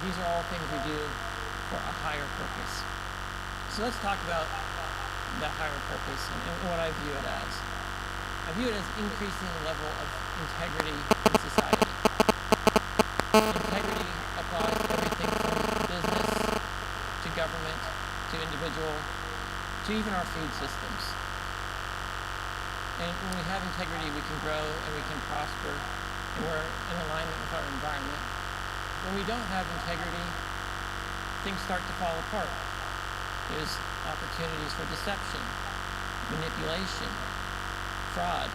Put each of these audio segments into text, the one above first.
These are all things we do for a higher purpose. So let's talk about that higher purpose and what I view it as. I view it as increasing the level of integrity in society. Integrity applies to everything from business to government to individual to even our food systems. And when we have integrity, we can grow and we can prosper, and we're in alignment with our environment. When we don't have integrity, things start to fall apart. There's opportunities for deception, manipulation, fraud.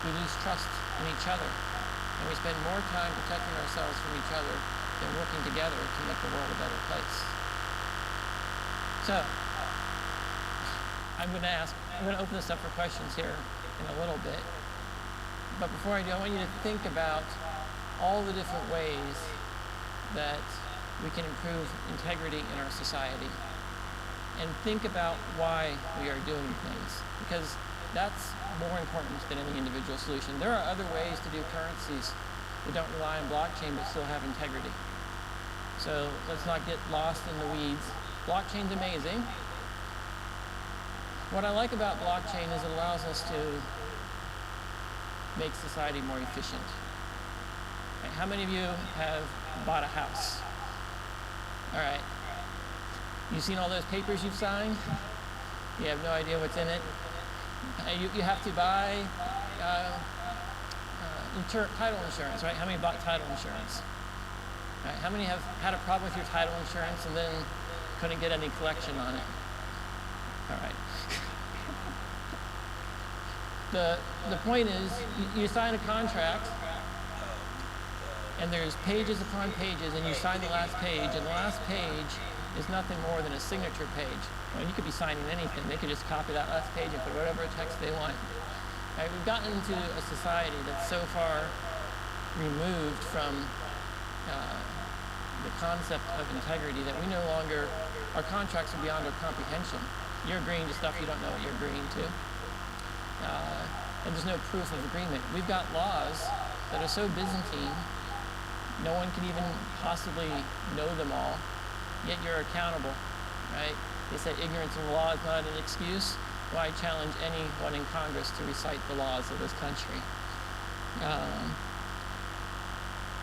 We lose trust in each other, and we spend more time protecting ourselves from each other than working together to make the world a better place. So, I'm going to open this up for questions here in a little bit. But before I do, I want you to think about all the different ways that we can improve integrity in our society. And think about why we are doing things, because that's more important than any individual solution. There are other ways to do currencies that don't rely on blockchain but still have integrity. So let's not get lost in the weeds. Blockchain's amazing. What I like about blockchain is it allows us to make society more efficient. Okay, how many of you have bought a house? All right. You've seen all those papers you've signed? You have no idea what's in it. You have to buy title insurance, right? How many bought title insurance? All right. How many have had a problem with your title insurance and then couldn't get any collection on it? All right. The point is, you sign a contract, and there's pages upon pages, and you sign the last page, and the last page is nothing more than a signature page. Well, you could be signing anything. They could just copy that last page and put whatever text they want. Right? We've gotten into a society that's so far removed from the concept of integrity that we no longer, our contracts are beyond our comprehension. You're agreeing to stuff you don't know what you're agreeing to. And there's no proof of agreement. We've got laws that are so Byzantine, no one can even possibly know them all, yet you're accountable, right? They say ignorance of the law is not an excuse. Well, I challenge anyone in Congress to recite the laws of this country.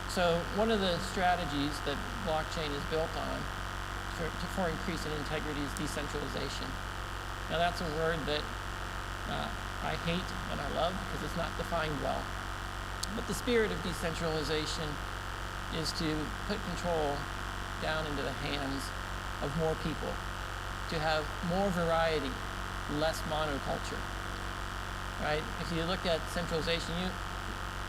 So one of the strategies that blockchain is built on for increasing integrity is decentralization. Now that's a word that I hate and I love because it's not defined well. But the spirit of decentralization is to put control down into the hands of more people, to have more variety, less monoculture, right? If you look at centralization,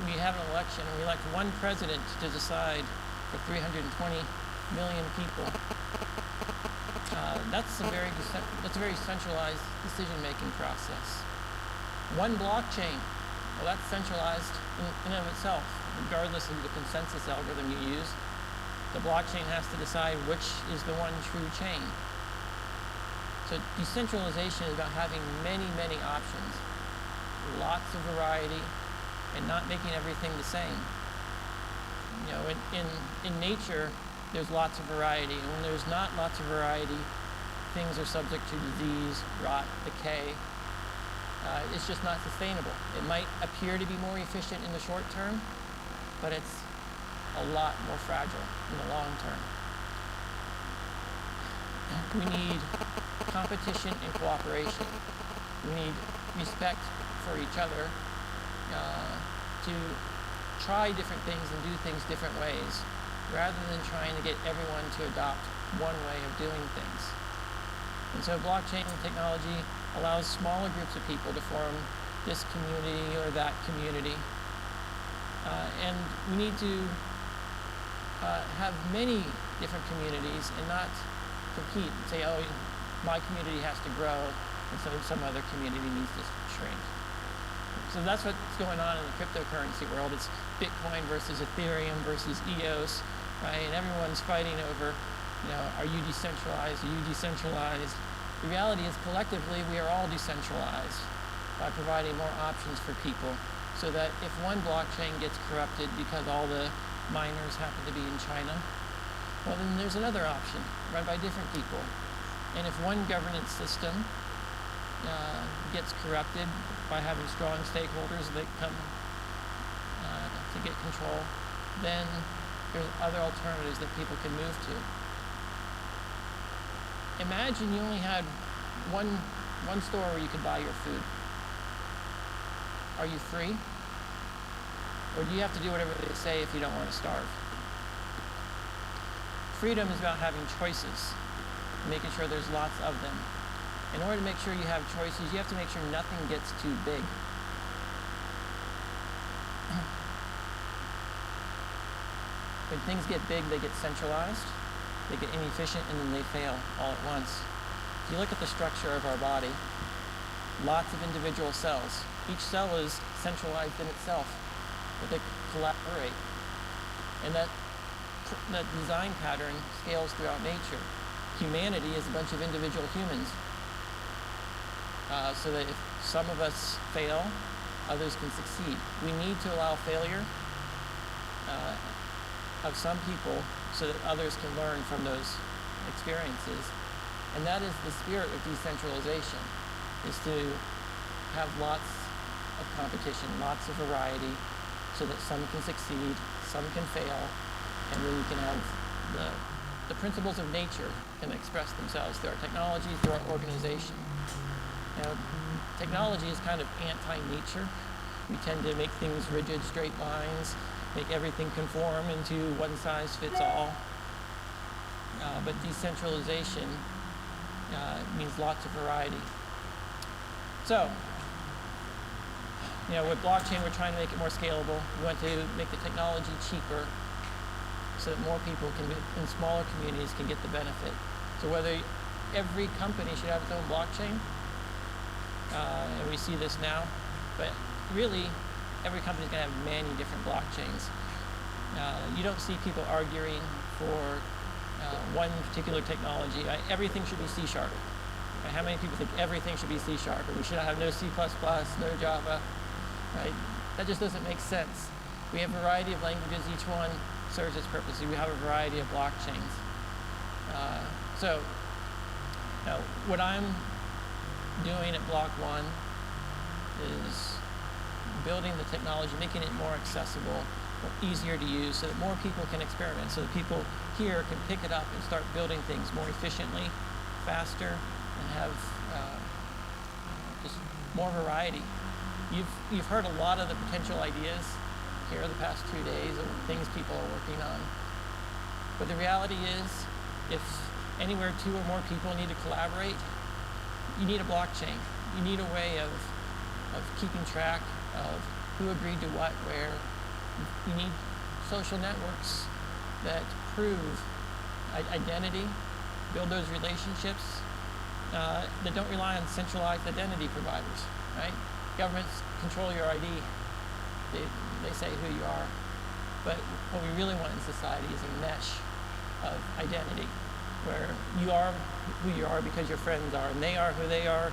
we have an election and we elect one president to decide for 320 million people. That's a very centralized decision-making process. One blockchain, well, that's centralized in and of itself, regardless of the consensus algorithm you use. The blockchain has to decide which is the one true chain. So decentralization is about having many, many options, lots of variety, and not making everything the same. You know, in nature, there's lots of variety, and when there's not lots of variety, things are subject to disease, rot, decay. It's just not sustainable. It might appear to be more efficient in the short term, but it's a lot more fragile in the long term. We need competition and cooperation. We need respect for each other to try different things and do things different ways, rather than trying to get everyone to adopt one way of doing things. And so blockchain technology allows smaller groups of people to form this community or that community. And we need to have many different communities and not compete and say, oh, my community has to grow and so some other community needs to shrink. So that's what's going on in the cryptocurrency world. It's Bitcoin versus Ethereum versus EOS, right? And everyone's fighting over, are you decentralized? Are you decentralized? The reality is collectively we are all decentralized by providing more options for people, so that if one blockchain gets corrupted because all the miners happen to be in China, Well, then there's another option, run by different people. And if one governance system gets corrupted by having strong stakeholders that come to get control, then there's other alternatives that people can move to. Imagine you only had one store where you could buy your food. Are you free? Or do you have to do whatever they say if you don't want to starve? Freedom is about having choices, making sure there's lots of them. In order to make sure you have choices, you have to make sure nothing gets too big. When things get big, they get centralized, they get inefficient, and then they fail all at once. If you look at the structure of our body, lots of individual cells. Each cell is centralized in itself, but they collaborate. And that design pattern scales throughout nature. Humanity is a bunch of individual humans. So that if some of us fail, others can succeed. We need to allow failure of some people so that others can learn from those experiences. And that is the spirit of decentralization, is to have lots of competition, lots of variety, so that some can succeed, some can fail, and then you can have the principles of nature can express themselves through our technology, through our organization. Now, technology is kind of anti-nature. We tend to make things rigid, straight lines, make everything conform into one size fits all. But decentralization means lots of variety. So, with blockchain, we're trying to make it more scalable. We want to make the technology cheaper so that more people in smaller communities can get the benefit. So whether every company should have its own blockchain, and we see this now, but really every company is going to have many different blockchains. You don't see people arguing for one particular technology. Everything should be C#. How many people think everything should be C#? Or we should have no C++, no Java, right? That just doesn't make sense. We have a variety of languages, each one serves its purpose. We have a variety of blockchains. So what I'm doing at Block One is building the technology, making it more accessible, easier to use, so that more people can experiment, so that people here can pick it up and start building things more efficiently, faster, and have just more variety. You've heard a lot of the potential ideas here the past 2 days of things people are working on. But the reality is, if anywhere 2 or more people need to collaborate, you need a blockchain. You need a way of keeping track of who agreed to what, where. You need social networks that prove identity, build those relationships that don't rely on centralized identity providers, right? Governments control your ID. They say who you are. But what we really want in society is a mesh of identity, where you are who you are because your friends are, and they are who they are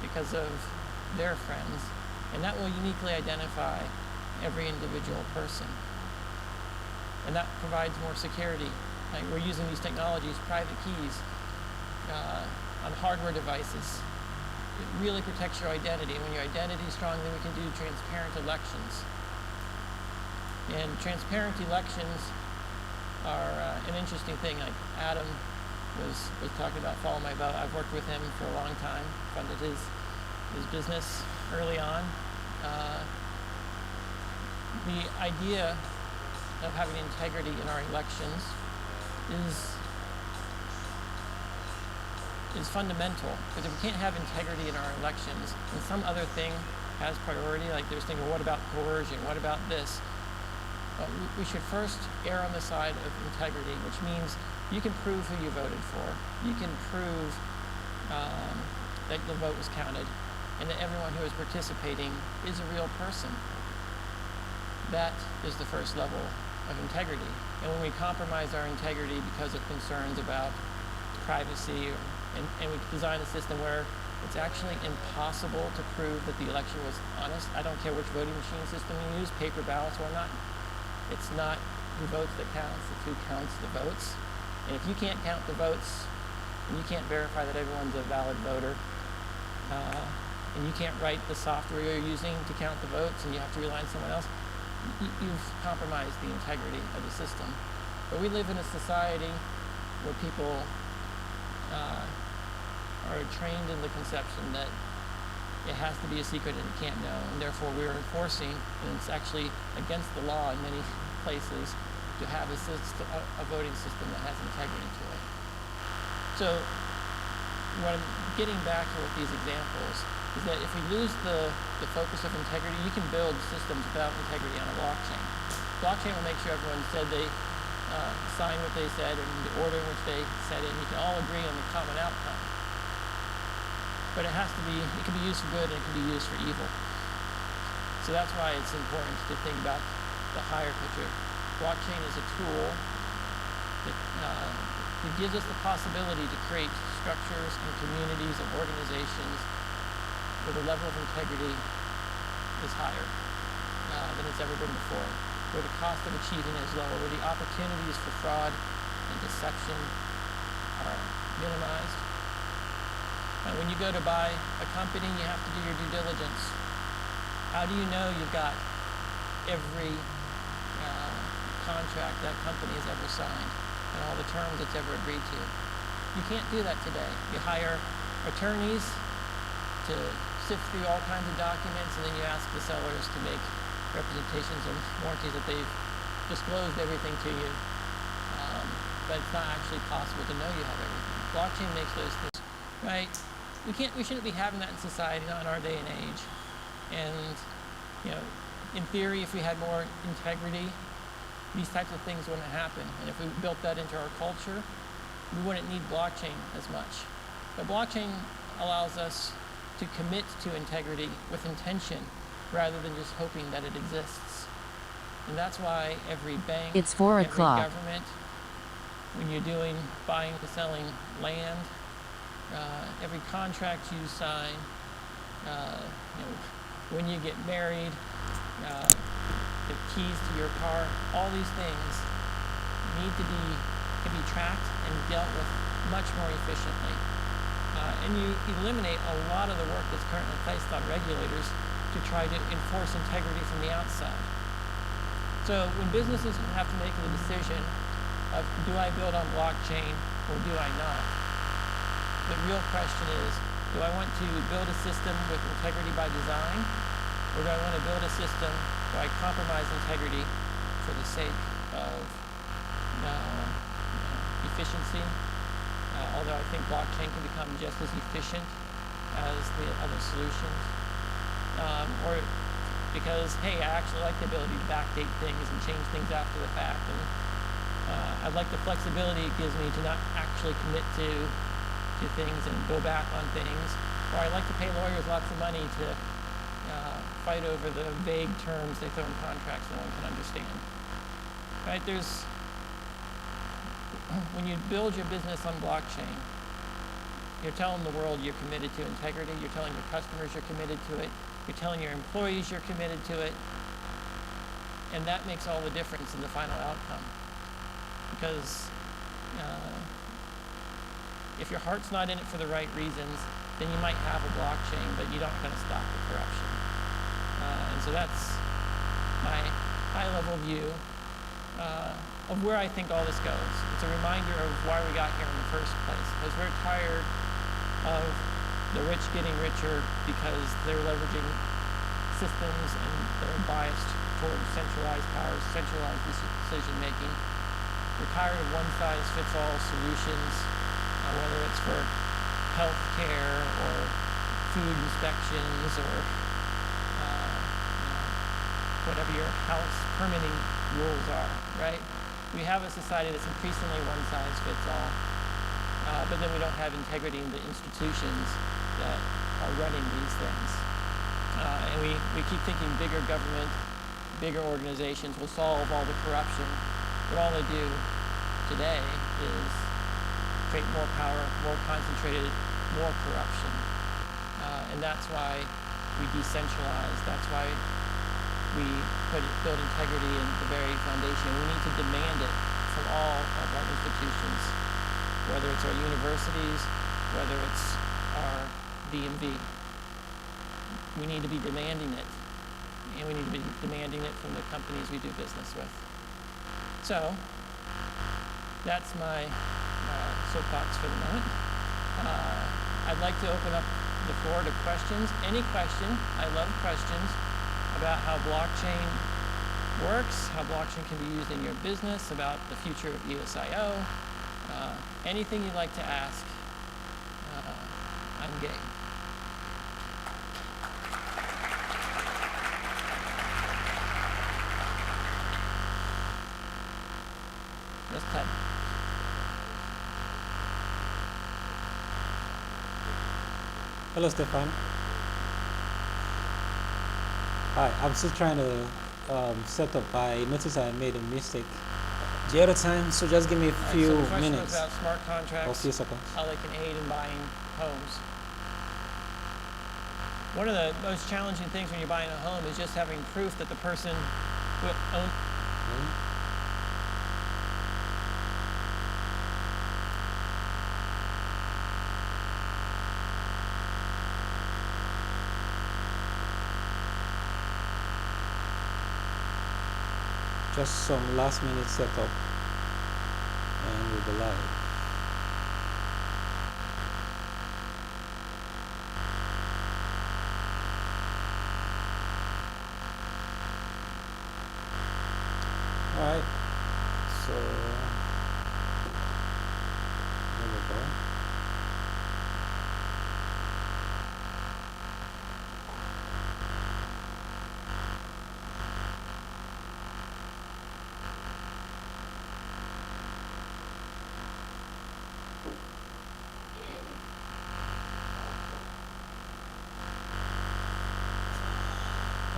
because of their friends. And that will uniquely identify every individual person. And that provides more security. Like, we're using these technologies, private keys, on hardware devices. It really protects your identity. And when your identity is strong, then we can do transparent elections. And transparent elections are an interesting thing. Like Adam was talking about Follow My Vote. I've worked with him for a long time, funded his business early on. The idea of having integrity in our elections is fundamental, because if we can't have integrity in our elections and some other thing has priority, like there's thinking, well, what about coercion? What about this? We should first err on the side of integrity, which means you can prove who you voted for. You can prove that the vote was counted and that everyone who is participating is a real person. That is the first level of integrity. And when we compromise our integrity because of concerns about privacy, and we design a system where it's actually impossible to prove that the election was honest. I don't care which voting machine system you use, paper ballots or not. It's not who votes that counts, it's who counts the votes. And if you can't count the votes, and you can't verify that everyone's a valid voter, and you can't write the software you're using to count the votes, and you have to rely on someone else, you've compromised the integrity of the system. But we live in a society where people are trained in the conception that it has to be a secret and you can't know, and therefore we're enforcing, and it's actually against the law in many places, to have a voting system that has integrity to it. So what I'm getting back to with these examples is that if we lose the focus of integrity, you can build systems without integrity on a blockchain. Blockchain will make sure everyone said they signed what they said and the order in which they said it, and you can all agree on the common outcome. But it has to be, it can be used for good and it can be used for evil. So that's why it's important to think about the higher picture. Blockchain is a tool that gives us the possibility to create structures and communities and organizations where the level of integrity is higher than it's ever been before, where the cost of achieving is lower, where the opportunities for fraud and deception are minimized. When you go to buy a company, you have to do your due diligence. How do you know you've got every contract that company has ever signed and all the terms it's ever agreed to? You can't do that today. You hire attorneys to sift through all kinds of documents, and then you ask the sellers to make representations and warranties that they've disclosed everything to you. But it's not actually possible to know you have everything. Blockchain makes those things, right? We shouldn't be having that in society, not in our day and age. And, in theory, if we had more integrity, these types of things wouldn't happen. And if we built that into our culture, we wouldn't need blockchain as much. But blockchain allows us to commit to integrity with intention rather than just hoping that it exists. And that's why every bank, it's 4 o'clock. Every government, when you're buying and selling land, every contract you sign, when you get married, the keys to your car, all these things can be tracked and dealt with much more efficiently. And you eliminate a lot of the work that's currently placed on regulators to try to enforce integrity from the outside. So when businesses have to make the decision of, do I build on blockchain or do I not? The real question is, do I want to build a system with integrity by design, or do I want to build a system where I compromise integrity for the sake of efficiency? Although I think blockchain can become just as efficient as the other solutions. Or because, hey, I actually like the ability to backdate things and change things after the fact. And I like the flexibility it gives me to not actually commit to things and go back on things. Or I like to pay lawyers lots of money to fight over the vague terms they throw in contracts no one can understand. Right? When you build your business on blockchain, you're telling the world you're committed to integrity, you're telling your customers you're committed to it, you're telling your employees you're committed to it, and that makes all the difference in the final outcome. Because if your heart's not in it for the right reasons, then you might have a blockchain, but you're not going to stop the corruption. And so that's my high-level view of where I think all this goes. It's a reminder of why we got here in the first place, because we're tired of the rich getting richer because they're leveraging systems and they're biased towards centralized powers, centralized decision-making. We're tired of one-size-fits-all solutions, whether it's for health care or food inspections or whatever your house permitting rules are, right? We have a society that's increasingly one-size-fits-all, but then we don't have integrity in the institutions that are running these things. And we keep thinking bigger government, bigger organizations will solve all the corruption, but all they do today is create more power, more concentrated, more corruption. And that's why we decentralize. That's why we build integrity in the very foundation. We need to demand it from all of our institutions, whether it's our universities, whether it's our DMV. We need to be demanding it, and we need to be demanding it from the companies we do business with. So that's my soapbox for the moment. I'd like to open up the floor to questions. Any question, I love questions about how blockchain works, how blockchain can be used in your business, about the future of EOS.io, anything you'd like to ask, I'm game. Yes, Ted. Hello, Stephane. Hi, I'm still trying to set up. I noticed I made a mistake the other time, so just give me a few So the question was minutes about smart or contracts, few seconds. how they can aid in buying homes. One of the most challenging things when you're buying a home is just having proof that the person who owns. Just some last minute setup, and we'll be live. Alright, so there we go.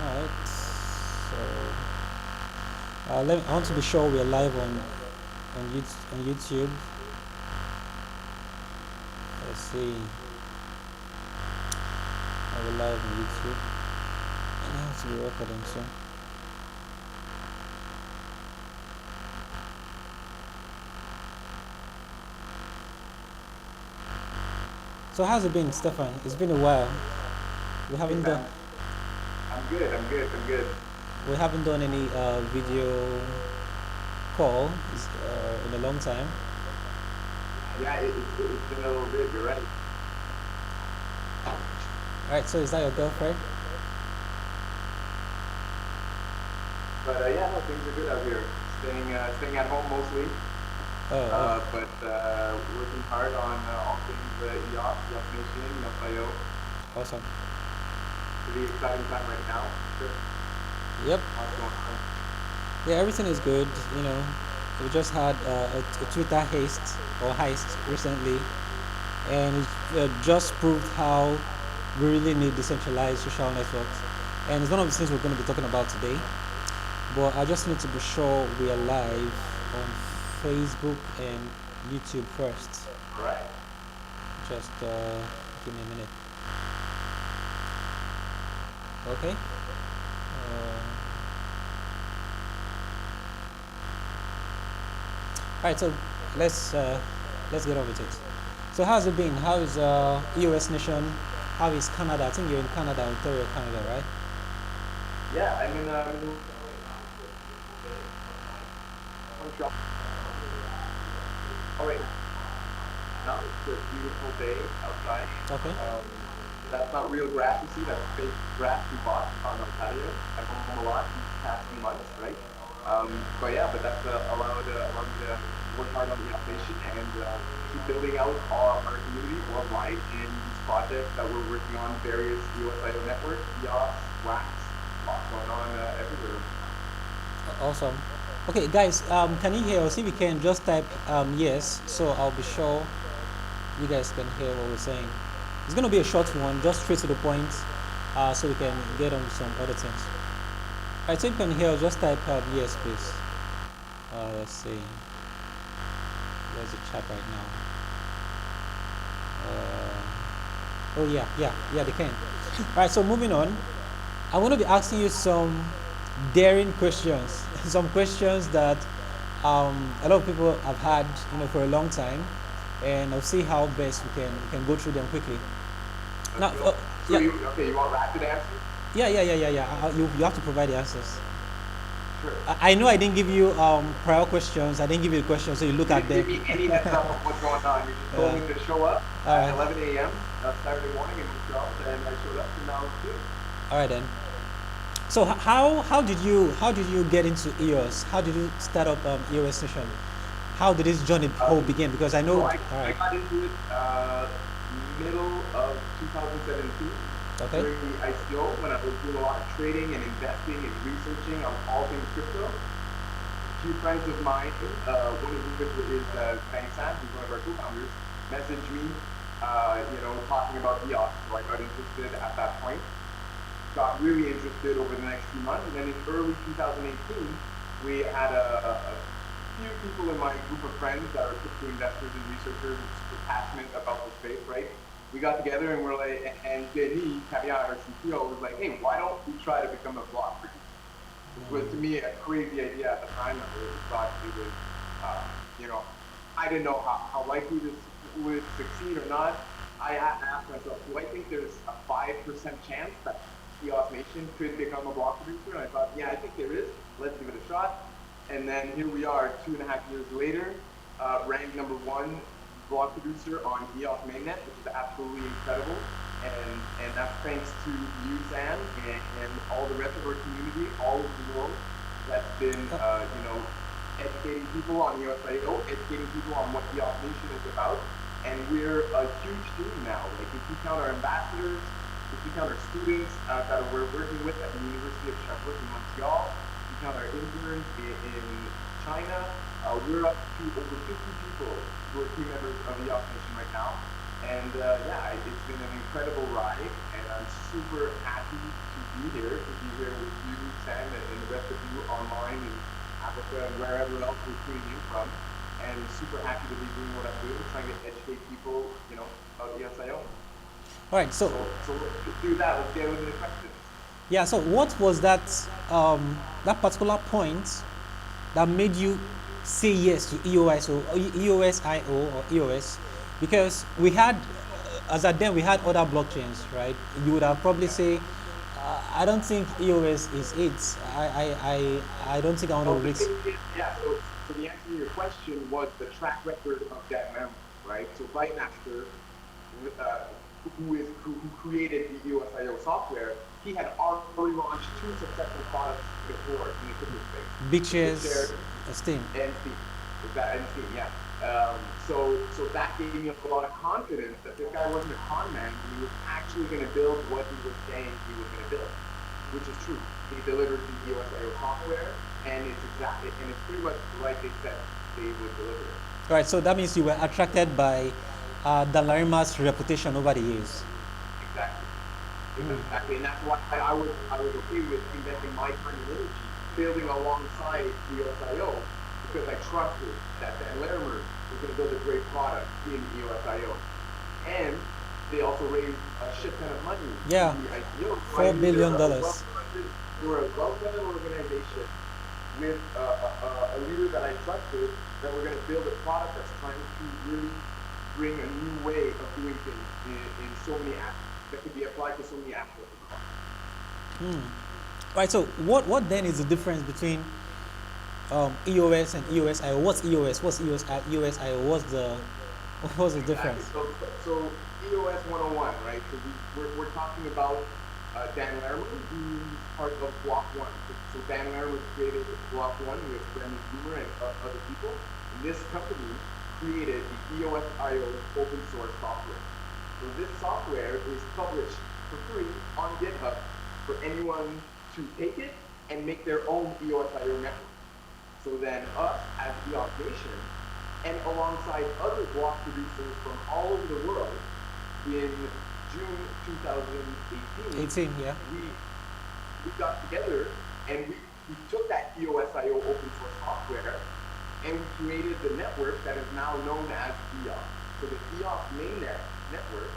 Alright, so I want to be sure we're live on YouTube. Let's see. Are we live on YouTube? And I have to be recording soon. So how's it been, Stephane? It's been a while. We haven't done. I'm good. We haven't done any video call in a long time. Yeah, it's been a little bit, you're right. Alright, so is that your girlfriend? But yeah, no, things are good out here. Staying at home mostly. But working hard on all things EOS, EOS Nation, EOS.io. Awesome. Pretty exciting time right now. Sure. Yep. What's going on? Yeah, everything is good. You know, we just had a Twitter heist recently, and it just proved how we really need decentralized social networks. And it's one of the things we're going to be talking about today. But I just need to be sure we are live on Facebook and YouTube first. Right. Just give me a minute. Okay. Alright, so let's get on with it. So how's it been? How is EOS Nation? How is Canada? I think you're in Canada, Ontario, Canada, right? Yeah, I'm in Montreal. All right. Now it's a beautiful day outside. Okay. That's not real grass you see, that's fake grass we bought on our patio. I've been home a lot these past few months, right? But that's allowed me to work hard on the application and keep building out our community worldwide in these projects that we're working on, various EOS.io networks, EOS, Wax, lots going on everywhere. Awesome. Okay, guys, can you hear us? If you can, just type yes, so I'll be sure you guys can hear what we're saying. It's going to be a short one, just straight to the point, so we can get on with some other things. Alright, so if you can hear, just type yes, please. Let's see. Where's the chat right now? Oh yeah, they can. Alright, so moving on. I'm going to be asking you some daring questions. Some questions that a lot of people have had, for a long time, and I'll see how best we can go through them quickly. Now, Let's go. So yeah, you want rapid answers? yeah. You have to provide the answers. Sure. I know I didn't give you prior questions. I didn't give you the questions, so you look You at didn't them. give me any heads up of what's going on. You just told me to show up All at right. 11 a.m. Saturday morning in Montreal, and I showed up, and now it's here. All right then. So how did you get into EOS? How did you start up EOS Nation? How did this journey whole begin? Because I know. So All I right. got into it middle of 2017 Okay. during the ICO when I was doing a lot of trading and investing and researching on all things crypto. A few friends of mine, one of which is Stephane, who's one of our co-founders, messaged me, talking about EOS. So I got interested at that point. Got really interested over the next few months, and then in early 2018, we had a few people in my group of friends that are crypto investors and researchers and super passionate about the space, right? We got together and we're like, and Denis, our CTO, was like, hey, why don't we try to become a block producer? Which was to me a crazy idea at the time. I really thought it was, I didn't know how likely this would succeed or not. I asked myself, do I think there's a 5% chance that EOS Nation could become a block producer? And I thought, yeah, I think there is. Let's give it a shot. And then here we are 2.5 years later, ranked number 1 block producer on EOS mainnet, which is absolutely incredible. And that's thanks to you, Sam, and all the rest of our community all over the world that's been, educating people on EOS.io, educating people on what EOS Nation is about. And we're a huge team now. Like if you count our ambassadors, if you count our students that we're working with at the University of Sherbrooke in Montreal, if you count our interns in China, we're up to over 50 people who are team members of EOS Nation right now. And it's been an incredible ride, and I'm super happy to be here with you, Sam, and the rest of you online in Africa and wherever else we're tuning in from. And super happy to be doing what I'm doing, trying to educate people, about EOS.io. All right. So So let's do that. Let's get into the questions. yeah. So what was that particular point that made you say yes to EOS or EOS.io or EOS? Because we had, as at then, we had other blockchains, right? You would have probably say, I don't think EOS is it. I don't think I want to The risk. thing is, so the answer to your question was the track record of that member, right? So Bytemaster, who created the EOS.io software, he had already launched 2 successful products before in the crypto space. Bitches, Steam. And Steam. Yeah. So that gave me a lot of confidence that this guy wasn't a con man. He was actually going to build what he was saying he was going to build, which is true. He delivered the EOS.io software, and it's pretty much like they said they would deliver it. All right. So that means you were attracted by Dalarima's reputation over the years. Exactly. Exactly. And that's why I was okay with investing my time and energy building alongside EOS.io, because I trusted that Dan Larimer was going to build a great product in EOS.io. And they also raised a shit ton of money Yeah. in the ICO. $4 billion. We're a well-funded organization with a leader that I trusted, that we're going to build a product that's trying to really bring a new way of doing things in so many aspects that could be applied to so many aspects of the product. Right. So what then is the difference between EOS and EOS.io? What's EOS? What's EOS.io? What's the difference? So EOS 101, right? So we're talking about Dan Larimer, who's part of Block One. So Dan Larimer created Block One with Brendan Boomer and other people. And this company created the EOS.io open source software. So this software is published for free on GitHub for anyone to take it and make their own EOS.io network. So then us as EOS Nation, and alongside other block producers from all over the world, in June 2018, yeah. we got together and we took that EOS.io open source software and we created the network that is now known as EOS. So the EOS mainnet network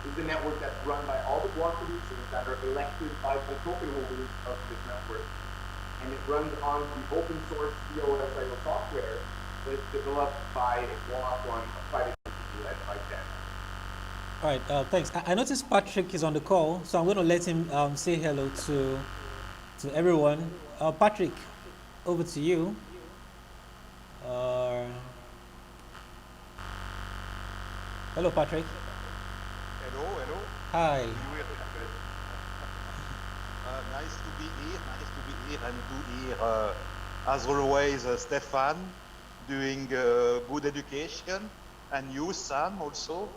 is the network that's run by all the block producers that are elected by the token holders of this network. and it runs on the open source EOS software that is developed by a block on a private entity led by Ken. All right, thanks. I noticed Patrick is on the call, so I'm going to let him say hello to everyone. Patrick, over to you. Uh, hello, Patrick. Hello, hello. Hi. Do you hear me? Nice to be here. Nice to be here and to hear, as always, Stephane doing good education, and you, Sam, also.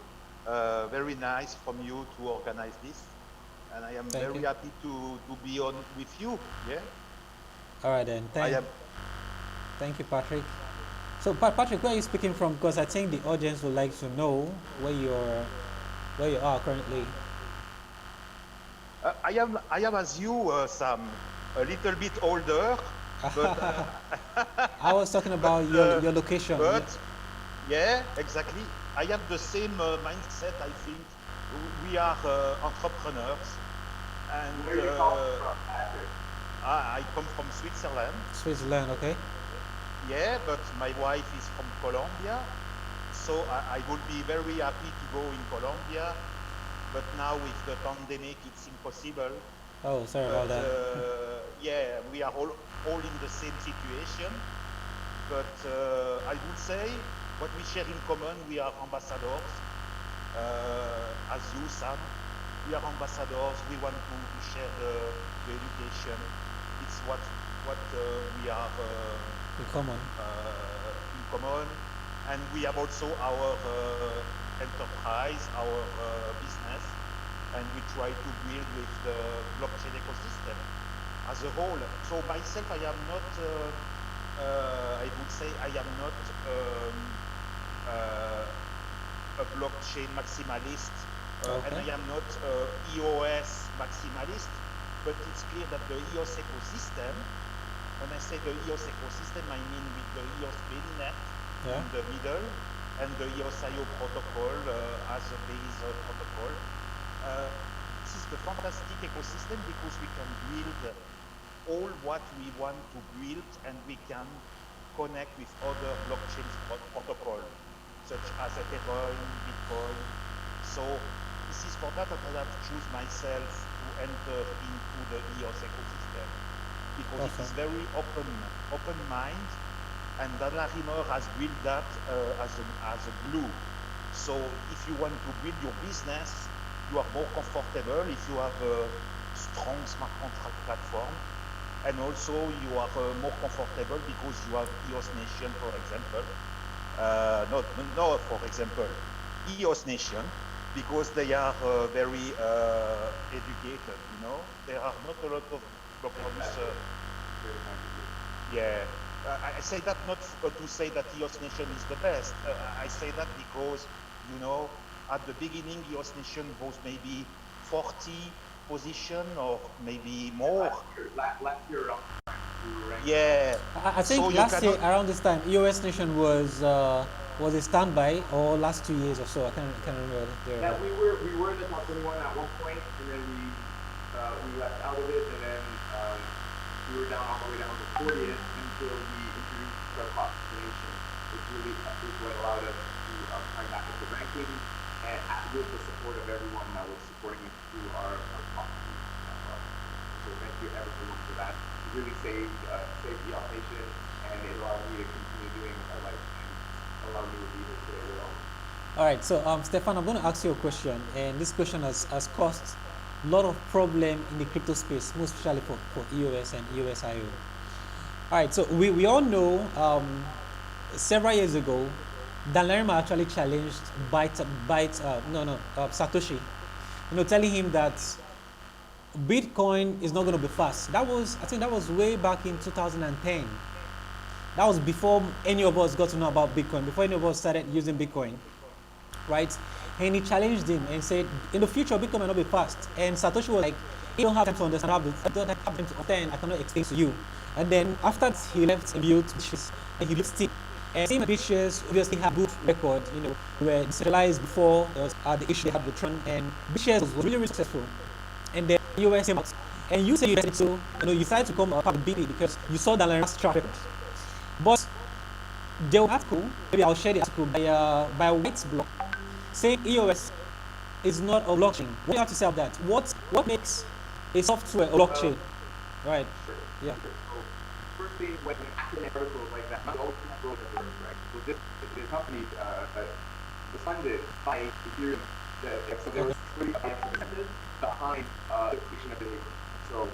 Very nice from you to organize this, and I am Thank very you. happy to be on with you. Yeah, All right then. I am. Thank you, Patrick. So, Patrick, where are you speaking from? Because I think the audience would like to know where you are currently. I am as you, Sam, a little bit older, but I was talking but about uh, your location. but yeah, exactly. I have the same mindset. I think we are entrepreneurs, and Where do you come from, Patrick? I come from Switzerland. Switzerland, okay? Yeah, but my wife is from Colombia, so I would be very happy to go in Colombia. But now with the pandemic, it's impossible. Oh, sorry about But that. yeah, we are all in the same situation. But I would say what we share in common, we are ambassadors. As you, Sam, we are ambassadors. We want to share the education. It's what we are In common. in common, and we have also our enterprise, our business, and we try to build with the blockchain ecosystem as a whole. So myself, I am not. I would say I am not a blockchain maximalist, and Okay. I am not EOS maximalist. But it's clear that the EOS ecosystem, when I say the EOS ecosystem, I mean with the EOS mainnet Yeah. in the middle and the EOS.io protocol as a base protocol. This is the fantastic ecosystem because we can build all what we want to build, and we can connect with other blockchain protocols such as Ethereum, Bitcoin. So this is for that I have choose myself to enter into the EOS ecosystem because it is Awesome. very open mind, and Dan Larimer has built that as a glue. So if you want to build your business, you are more comfortable if you have a strong smart contract platform, and also you are more comfortable because you have EOS Nation, for example. No, for example, EOS Nation, because they are very educated. You know, there are not a lot of blockchains. Yeah, I say that not to say that EOS Nation is the best. I say that because, you know, at the beginning, EOS Nation was maybe 40 position or maybe more. Last year around we were ranked. Yeah, I think so you last year cannot. around this time, EOS Nation was a standby, or last 2 years or so. I can't remember Yeah, there. we were in the top 21 at one point, and then we left out of it, and then we were down all the way down to 40th until we introduced our cost destination, which really is what allowed us to climb back into ranking, and with the support of everyone that was supporting us through our cost destination. So thank you everyone for that. It really saved the operation, and it allowed me to continue doing what I like, and allowed me to be here today with all of you. All right, so Stefan, I'm going to ask you a question, and this question has caused a lot of problem in the crypto space, most especially for EOS and EOS.io. All right, so we all know several years ago, Dan Larimer actually challenged Satoshi, telling him that Bitcoin is not going to be fast. I think that was way back in 2010. That was before any of us got to know about Bitcoin, before any of us started using Bitcoin, right? And he challenged him and said, in the future, Bitcoin might not be fast. And Satoshi was like, you don't have time to understand, I don't have time to understand, I cannot explain to you. And then after that, he left and built BitShares, and he built Steam. And Steam and BitShares obviously had good record, were decentralized before there was the issue they had with Tron, and BitShares was really, really successful. And then US came out And you say you decided to, you decided to come part of BP because you saw that last track record. But there was an article, maybe I'll share the article by White's blog, saying EOS is not a blockchain. What do you have to say about that? What makes a software a blockchain? Right. Sure. Yeah. Sure. So, first thing, when an academic article like that, not always grows at first, right? So this company was funded by Ethereum. So there was pretty incentives behind the creation of the new. So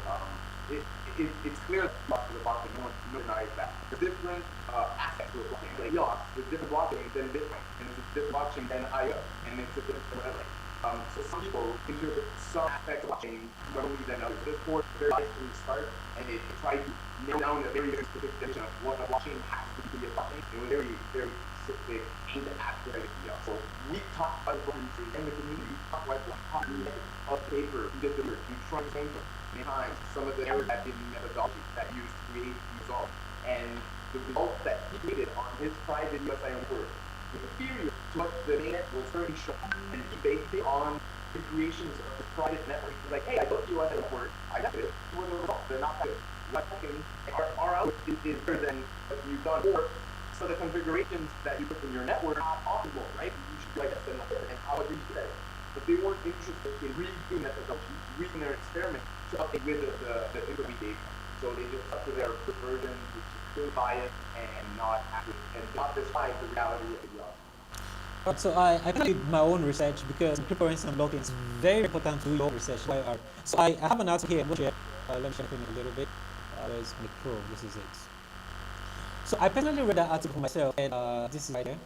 it's clear that the blockchain, no one denies that. There's different aspects to a blockchain. Like EOS, there's different blockchains than Bitcoin, and it's a different blockchain than IO, and it's a different whatever. So some people interpret some aspects of blockchain differently than others. This course very nicely start, and it tried to nail down a very specific definition of what a blockchain has to be a blockchain. It was very, very specific, aimed at the idea. So we talk about blockchain in the community, talk about blockchain of paper, we did the work, we tried to think many times some of the errors that in methodology that used to create the result. And the result that he created on his private USIO work was inferior to what the mainnet was currently showing. And he based it on the creations of the private network. He's like, hey, I built USIO work, I got it, what are the results? They're not good. Our output is better than what you've done. Or so the configurations that you put in your network are not optimal, right? You should be like this and how would you do that? But they weren't interested in redoing methodology, redoing their experiment to update with the input we gave them. So they just stuck to their version, which is still biased and not accurate, and not describe the reality of the job. So I did my own research because cryptocurrency and blockchain is very important to do your research. So I have an article here. Let me share it a little bit. Where's my Pro? This is it. So I personally read that article for myself, and this is right there.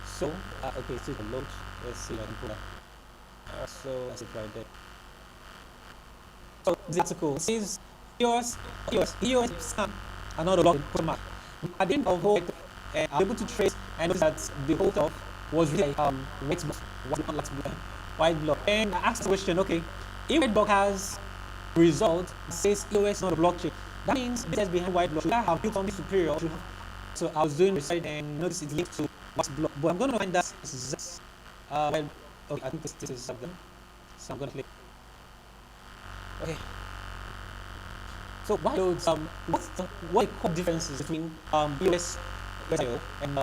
So okay, so the load. Let's see if I can pull that. So that's it right there. So the article says EOS scam another blockchain. At the end of the whole, I was able to trace and notice that the whole stuff was really white block. And I asked the question, okay, if white block has a result that says EOS not a blockchain, that means business behind white block should I have built something superior? So I was doing research and noticed it's linked to white block. But I'm gonna find that okay, I think this is something. So I'm gonna click. Okay. So what what are the core differences between EOS and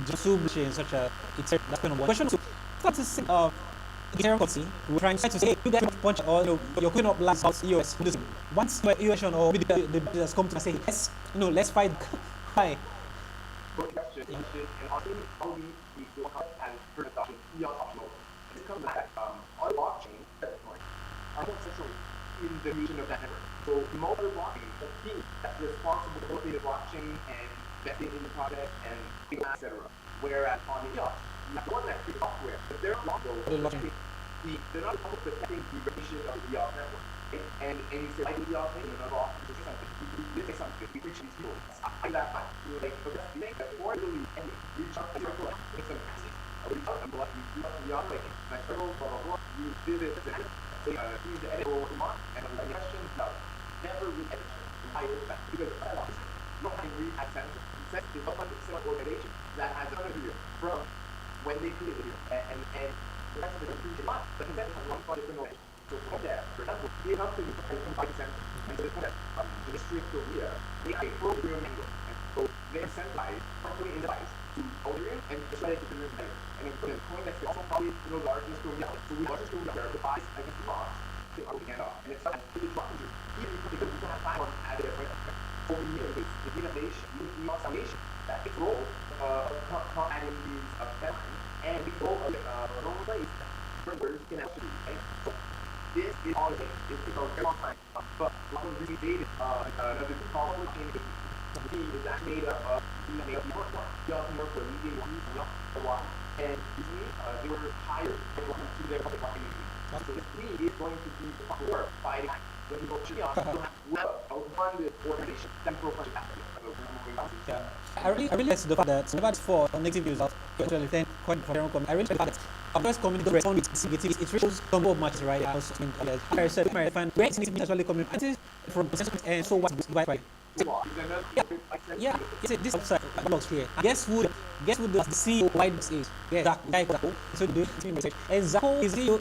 just two blockchains such as Ethereum? That's kind of one. Question two. Ethereum, we're trying to say you guys punch or you're putting up last house EOS. Once my EOS or the business come to say let's fight. Hi. Good question. And I think how we look at and adoption EOS optional. This comes back on blockchain Bitcoin. Are more central in the creation of that network. So multiple blockchain, the team that's responsible for building the blockchain and investing in the project and etc. Whereas on the EOS, you have one that creates software, but they're not they're not responsible for protecting the reputation of the EOS network. And you say, I do EOS thing, and another officer say something. We say something, we reach these people. I that much. You're like, okay, you think that before I really end it, reach out to your people, make some passes. We talk about you do up the EOS, like, my circle, blah, blah, blah. You do this, and use the edit or what you want, and the questions, no. Never read edition. I use that. Because not having read at sentence. Sentence is a 100% organization that has done a video from when they create the video. And the rest of the conclusion, but the sentence has one different organization. So from there, for example, the company can buy the sentence. And so the Ministry of Korea, they have a program angle. And so they centralize properly in the device to Korea and display it to the better. And in the context, they also probably the largest Korea. So we largest Korea are the device against the box. They are hand off. And it's not really dropping you. Even because we don't have time on at it. For the innovation, the foundation, that its role combating these deadlines and the role of normal place where words can actually do. Right? So this is all it takes. It takes a very long time. But what was really dated, another call for change the team is actually made up of the work for leading a lot. And recently, they were hired to their public marketing team. So this team is going to do the proper work by when you go to the funded organization that provides yeah. I really like the fact that whenever it's for negative news out, I really like the fact that our first community don't respond with negativity. It reaches some of matches, right? I said, I find great negativity actually coming from consensus and so what's right. Yeah. This website blogs here. Guess who the CEO why this is? Yeah, Zach. So do research. And Zach is CEO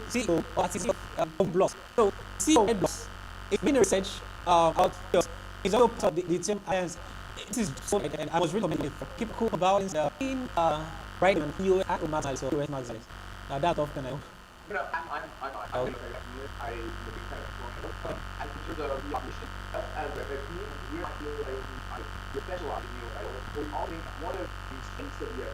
of blogs. So CEO of blogs it's been a research about EOS. It's also part of the team alliance. This is so and I was recommending for keep cool about in writing on EOS at Maximus or EOS Maximus. Now that's often I know. No, I'm Okay. I the big kind of as in terms of the audition, as a team, we are feel like we specialize in we all think one of the strengths of the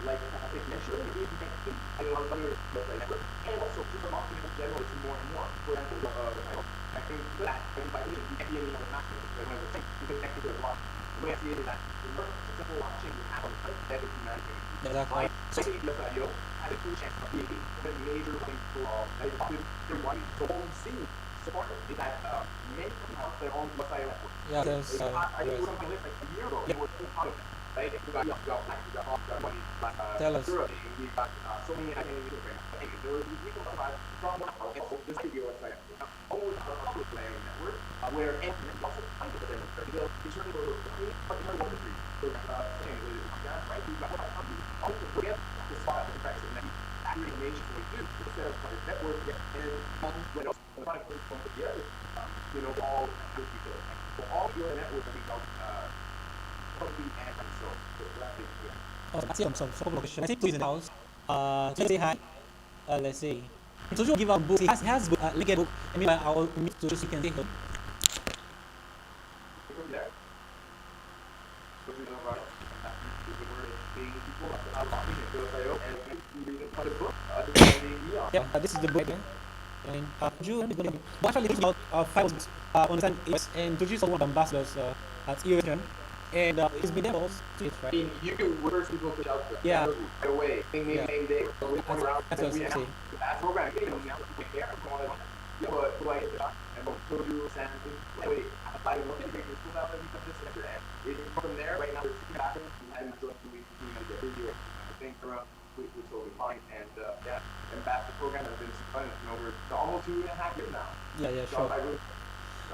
like I think mentioned, is connecting and a lot of other networks, and also just the marketing in general is more and more. For example, I think that by the idea of the maximum, one of the things you connect to the block. The way I see it is that the more successful blockchain you have on the site, better you manage it. Exactly. So EOS.io had a true chance of being a major thing for all. That is what we see support is that many people have their own website network. Yeah, there's I think something like a year ago, they were so proud of it. Right? We got Black, we got Hawk, we got Money, Tell us. we got so many identity programs. There was we can talk about from one house, also this video website. Almost a public layer network where internet also finds it there. It's really one of the three. So right? We've got also forget the spot the practice and then accurate information we do instead of private network and when else the product comes from the other all good people. So all your networks are being probably and so that's it. Oh, I see some couple of questions. I think two is in the house. Let's say hi. Let's see. So you give out books. He has book, linked book. I mean, I will meet to just you can take it. Yeah, this is the book. And June, actually, this is about 5 books on EOS, and Tuji is one of the ambassadors at EOS. And it's been there for us 2 years, right? I mean, you first people to shout Yeah. right away. Same day. So we went around. That's what I was saying. That program, you know, now we care. But like, and we'll do something. Wait, I look at it. It's out there because this and from there, right now, we're back and join the week. We video. I think around we totally fine. And yeah, and back the program has been fun. We're almost 2.5 years now. Yeah, So sure. I really,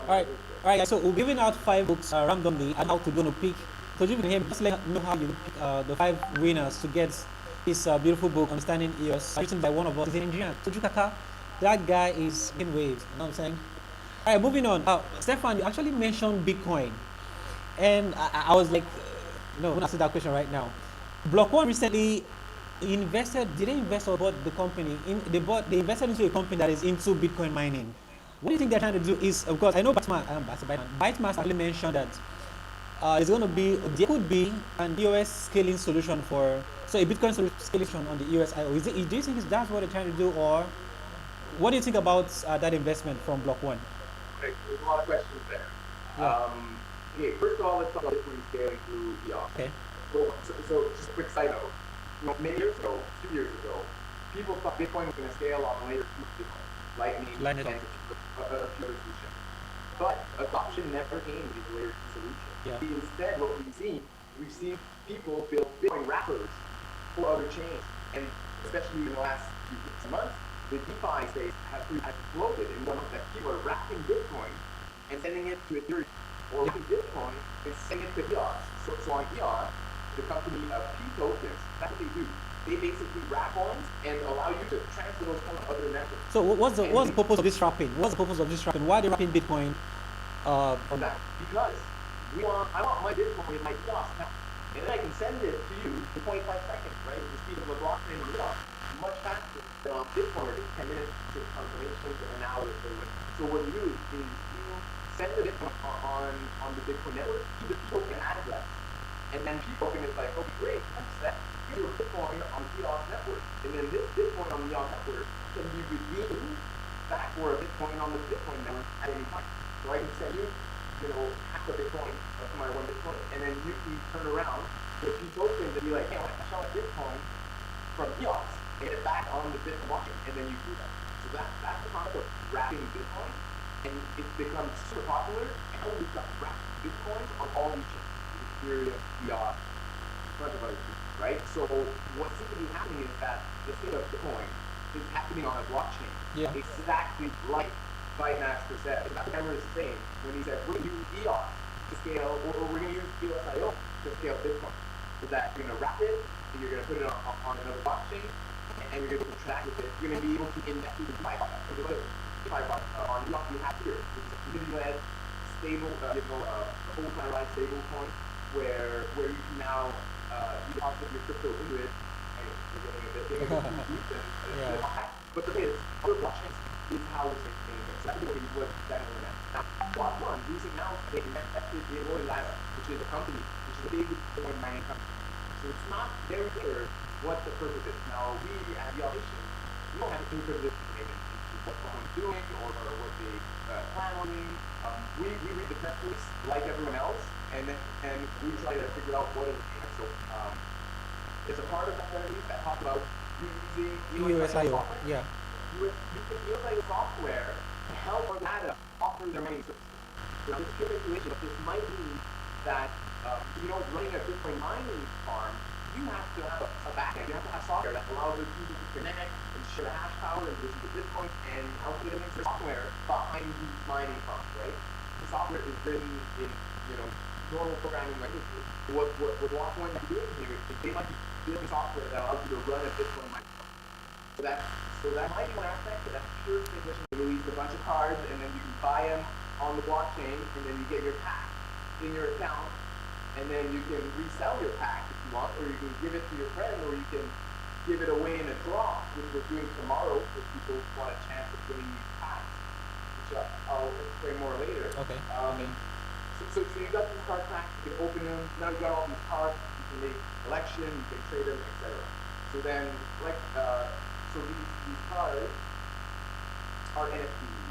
All right, guys. So we're giving out 5 books randomly, and how to go to pick. So you can just let know how you pick the 5 winners to get this beautiful book, Understanding EOS, written by one of us, the engineer, Toju Kaka. That guy is in waves. You know what I'm saying? All right, moving on. Stephane, you actually mentioned Bitcoin, and I was like, no, I'm gonna ask that question right now. Block One recently invested. Did they invest or bought the company? They invested into a company that is into Bitcoin mining. What do you think they're trying to do? Is of course I know Bytemass actually mentioned that it's going to be there could be an EOS scaling solution for a Bitcoin scaling on the EOS IO. Do you think that's what they're trying to do, or what do you think about that investment from Block One? Okay, there's a lot of questions there. Yeah. Okay, first of all, let's talk about Bitcoin scaling through EOS. Okay. So just a quick side note. Many years ago, 2 years ago, people thought Bitcoin was going to scale on layer 2 Bitcoin, Lightning, and a few other solutions. But adoption never came with these layer 2 solutions. Yeah. Instead, what we've seen people build Bitcoin wrappers for other chains, and especially in the last few months, the DeFi space has exploded in one that people are wrapping Bitcoin and sending it to Ethereum, or wrapping Bitcoin and sending it to EOS. So on EOS, the company of P tokens, that's what they do. They basically wrap coins and allow you to transfer those coins to other networks. So what's the purpose of this wrapping? Why are they wrapping Bitcoin? Because I want my Bitcoin in my EOS now, and then I can send it to you in 25 seconds, right? The speed of a blockchain is much faster than on Bitcoin, where it's 10 minutes to confirmation to an hour. So what you do is you send the Bitcoin on the Bitcoin network to the token address, and then token is like, okay, great, here's your Bitcoin on the EOS network, and then this Bitcoin on the EOS network can be redeemed back for a Bitcoin on the Bitcoin network at any time. So I can send you, half a Bitcoin, my 1 Bitcoin, and then you can turn around the P token to be like, hey, I want to sell a Bitcoin from EOS and get it back on the Bitcoin blockchain, and then you do that. So that's the concept of wrapping Bitcoin, and it's become super popular, and we've got wrapped Bitcoins on all these chains, Ethereum, EOS, a bunch of other things, right? So what seems to be happening is that the state of Bitcoin is happening on a blockchain, exactly like Bytemaster said. That's what Cameron is saying when he said, we're going to use EOS to scale, or we're going to use EOS.io to scale Bitcoin. So that you're going to wrap it, and you're going to put it on another blockchain, and you're going to be able to track with it. You're going to be able to index it with $55 on EOS you have here, which is a community-led, stable, a full collateralized stable coin, where you can now deposit your crypto into it, and you're getting a bit bigger than Yeah. but the thing is, other blockchains is how it's making it. So that's what that is now. Block one recently announced they invested in Lava, which is a company, which is a big coin mining company. So it's not very clear what the purpose is. Now we at the Nation, we don't have any privileged information into what someone's doing or what they plan on doing. We read the press release like everyone else, and we try to figure out what it is. So it's a part of that press release that talks about using EOS IO. Yeah. You can use software to help our data offer their mining services. So this speculation, this might mean that running a Bitcoin mining farm, you have to have a backend. You have to have software that allows the people to connect and share the hash power and listen to Bitcoin and calculate the software behind these mining farms, right? The software is written in normal programming languages. What Blockcoin is doing here is they might be building software that allows you to run a Bitcoin mining farm. So that might be one aspect, but that's pure speculation. You release a bunch of cards, and then you can buy them on the blockchain, and then you get your pack in your account, and then you can resell your pack if you want, or you can give it to your friend, or you can give it away in a draw, which we're doing tomorrow for people who want a chance of winning these packs, which I'll explain more later. Okay. So you got these card packs, you can open them, now you got all these cards, you can make collection, you can trade them, etc. So then, so these cards are NFTs,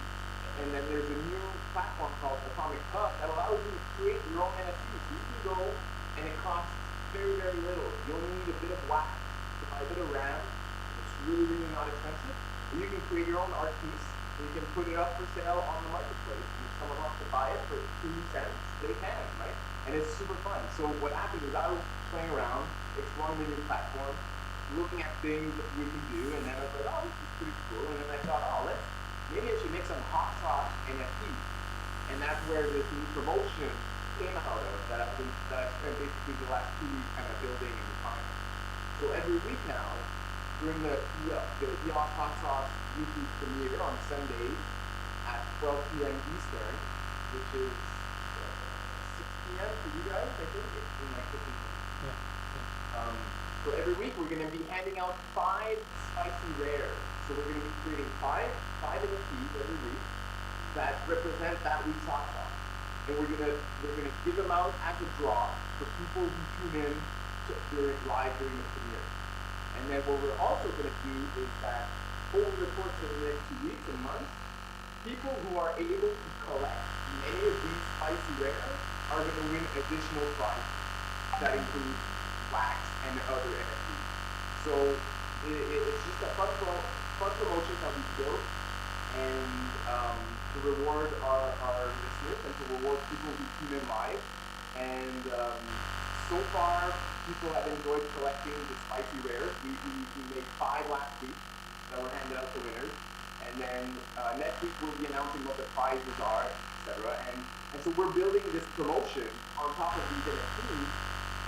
and then there's a new platform called Atomic Hub that allows you to create your own NFTs. So you can go, and it costs very, very little. You'll need a bit of wax to buy a bit of RAM. It's really, really not expensive. But you can create your own art piece, and you can put it up for sale on the marketplace. And if someone wants to buy it for 2 cents, they can, right? And it's super fun. So what happened is I was playing around, exploring the new platform, looking at things that we can do, and then I was like, oh, this is pretty cool. And then I thought, maybe I should make some hot sauce NFTs. And that's where this new promotion came out of, that I spent basically the last 2 weeks kind of building and refining. So every week now, during the EOS Hot Sauce YouTube premiere on Sundays at 12 p.m. Eastern, which is 6 p.m. for you guys, I think, it's in like 15 minutes. Yeah. So every week we're going to be handing out 5 spicy rares. So we're going to be creating 5 NFTs every week that represent that week's hot sauce. And we're gonna give them out as a draw for people who tune in live during the premiere. And then what we're also going to do is that over the course of the next 2 weeks and months, people who are able to collect many of these spicy rares are going to win additional prizes that include wax and other NFTs. So it's just a fun promotion that we built, and to reward our listeners and to reward people who tune in live. And so far, people have enjoyed collecting the spicy rares. We made 5 last week that were handed out to winners. And then next week we'll be announcing what the prizes are, etc. And so we're building this promotion on top of these NFTs.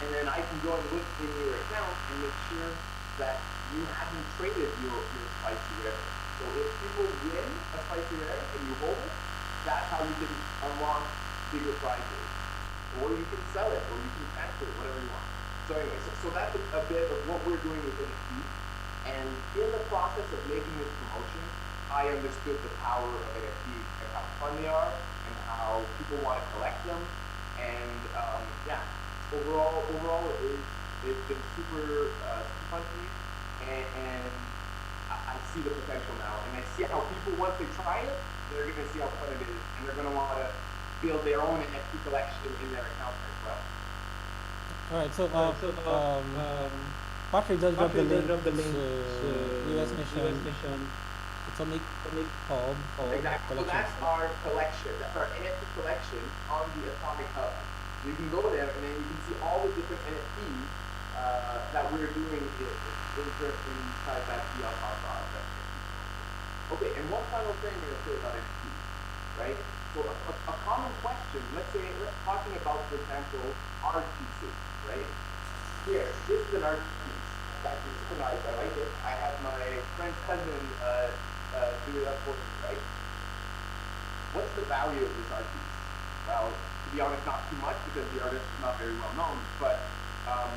And then I can go and look in your account and make sure that you haven't traded your spicy rare. So if people win a spicy rare and you hold it, that's how you can unlock bigger prizes. Or you can sell it, or you can transfer it, whatever you want. So anyway, so that's a bit of what we're doing with NFTs. And in the process of making this promotion, I understood the power of NFTs and how fun they are and how people want to collect them. And overall it's been super fun for me. And I see the potential now. And I see how people, once they try it, they're going to see how fun it is. And they're going to want to build their own NFT collection in their account as well. All right. So Patrick just dropped the link to EOS Mission Atomic Hub. Exactly. So that's our collection. That's our NFT collection on the Atomic Hub. So you can go there and then you can see all the different NFTs that we're doing inside that EOS Hub. Okay, and one final thing I'm going to say about NFTs, right? So a common question, let's talking about, for example, art pieces, right? Here, this is an art piece. That's super nice, I like it. I had my friend's cousin do it up for me, right? what's the value of this art piece? Well, to be honest, not too much because the artist is not very well known. But um,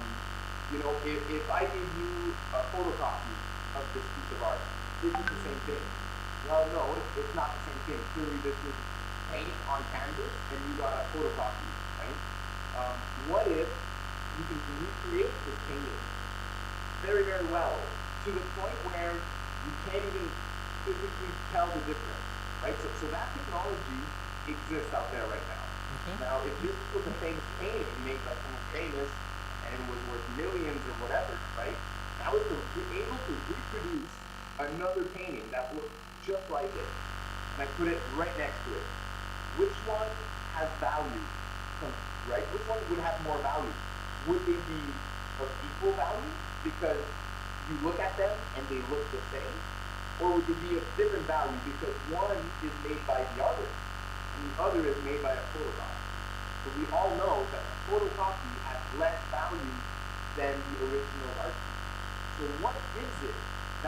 if I give you a photocopy of this piece of art, is it the same thing? Well, no, it's not the same thing. Clearly, this is paint on canvas, and you got a photocopy, right? What if you can recreate this painting very, very well to the point where you can't even physically tell the difference, right? So that technology exists out there right now. Okay. Now, if this was a famous painting made by someone famous and was worth millions or whatever, right? That was to be able to reproduce another painting that looked just like it, and I put it right next to it. Which one has value? Right? Which one would have more value? Would they be of equal value because you look at them and they look the same? Or would they be of different value because one is made by the artist and the other is made by a photocopy? So we all know that a photocopy has less value than the original art piece. So what is it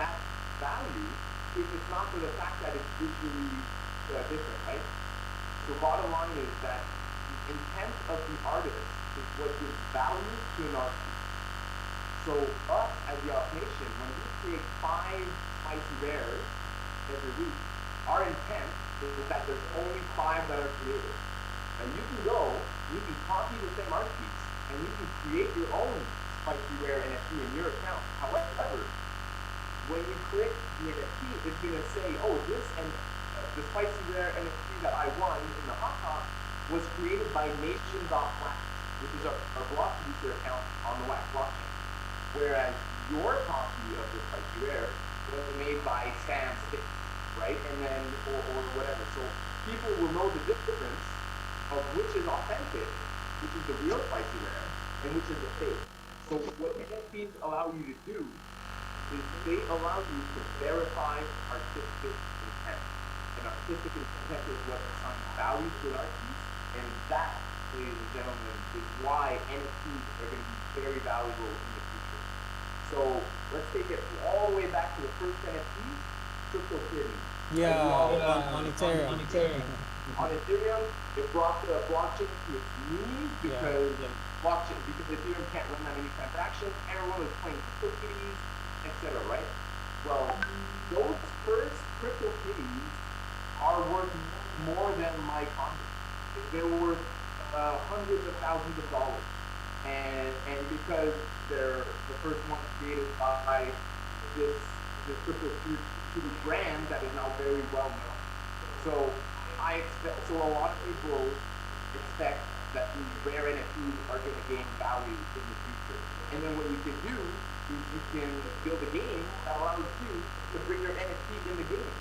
that value if it's not for the fact that it's visually different, right? So bottom line is that the intent of the artist is what gives value to an art piece. So us as the Off Nation, when we create 5 spicy bears every week, our intent is that there's only 5 that are created. And you can go, you can copy the same art piece, and you can create your own spicy rare NFT in your account. However, when you click the NFT, it's going to say, oh, this and the spicy rare NFT that I won in the Hot Top was created by Nation.wax, which is our block producer account on the Wax blockchain. Whereas your copy of the spicy rare was made by Samstic, right? And then, or whatever. So people will know the difference of which is authentic, which is the real spicy rare, and which is the fake. So what NFTs allow you to do is they allow you to verify artistic intent. And artistic intent is what assigns value to an art piece, and that, ladies and gentlemen, is why NFTs are going to be very valuable in the future. So let's take it all the way back to the first NFTs, CryptoKitties. Yeah, on Ethereum. On Ethereum, it brought the blockchain to its knees because Ethereum can't run that many transactions. Everyone was playing CryptoKitties, etc. Right? Well, those first CryptoKitties are worth more than my condo. They're worth hundreds of thousands of dollars, and because they're the first ones created by this CryptoKitty brand that is now very well known. So a lot of people expect that these rare NFTs are going to gain value in the future. And then what you can do is you can build a game that allows you to bring your NFT in the game.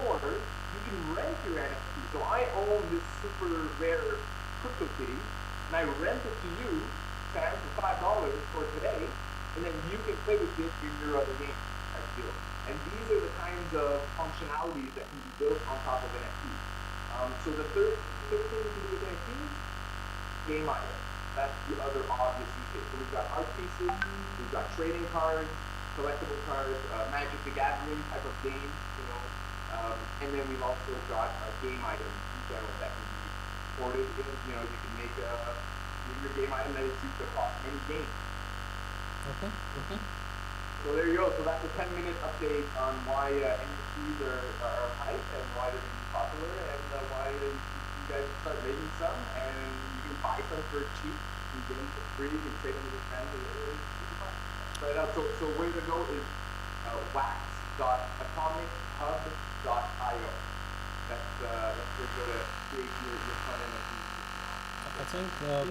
Or you can rent your NFT. So I own this super rare CryptoKitty, and I rent it to you, Sam, for $5 for today, and then you can play with it in your other game. And these are the kinds of functionalities that can be built on top of NFTs. So the third thing we can do with NFTs, game items. That's the other obvious use case. So we've got art pieces, we've got trading cards, collectible cards, Magic the Gathering type of games, and then we've also got game items in general that can be ported in. You can make your game item that is used across any game. Okay. So there you go. So that's a 10-minute update on why NFTs are hype and why they're going to be popular and why you guys start making some, and you can buy some for cheap. You can get them for free. You can trade them with your friends. It's super fun. Try it out. So where to go is wax.atomichub.io. That's where you go to create your fun NFTs. I think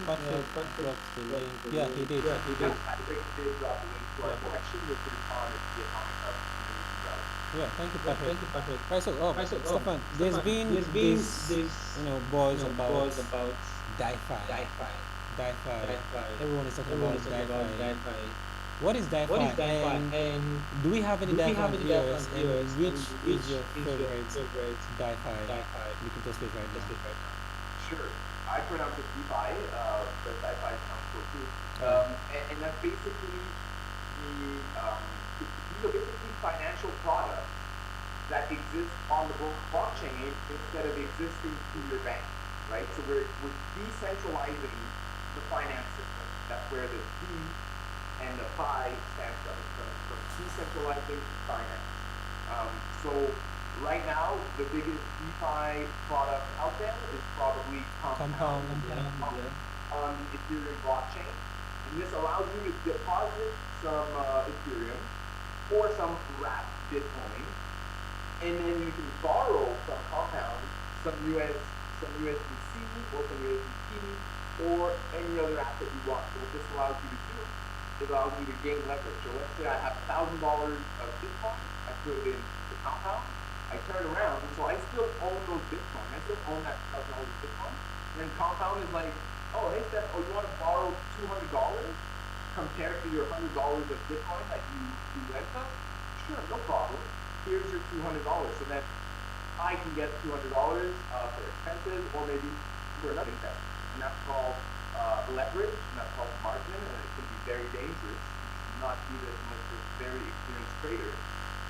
Patrick dropped the link. Yeah, he did. Patrick did drop the link to our collection, which is on the Atomic Hub. Yeah, thank you, Patrick. Right, so Stephane, there's been this buzz about DeFi. Everyone is talking about DeFi. What is DeFi? And do we have any DeFi on EOS? And which is your favorite DeFi? We can just right now. Sure. I pronounce it DeFi, but DeFi sounds cool too. And that's basically these are basically financial products that exist on the blockchain instead of existing through your bank, right? So we're decentralizing the finance system. That's where the D and the phi stands from decentralizing finance. So right now, the biggest DeFi product out there is probably Compound on the Ethereum blockchain. And this allows you to deposit some Ethereum or some wrapped Bitcoin, and then you can borrow from Compound some USDC or some USDT or any other asset you want. So what this allows you to do, it allows you to gain leverage. So let's say I have $1,000 of Bitcoin, I put it in the Compound, I turn around, so I still own those Bitcoin. I still own that $1,000 of Bitcoin. And then Compound is like, oh, hey Steph, oh, you want to borrow $200 compared to your $100 of Bitcoin that you lent us? Sure, no problem. Here's your $200. So then I can get $200 for expenses or maybe for another investment. And that's called leverage, and that's called margin, and it can be very dangerous. You should not do this unless you're a very experienced trader.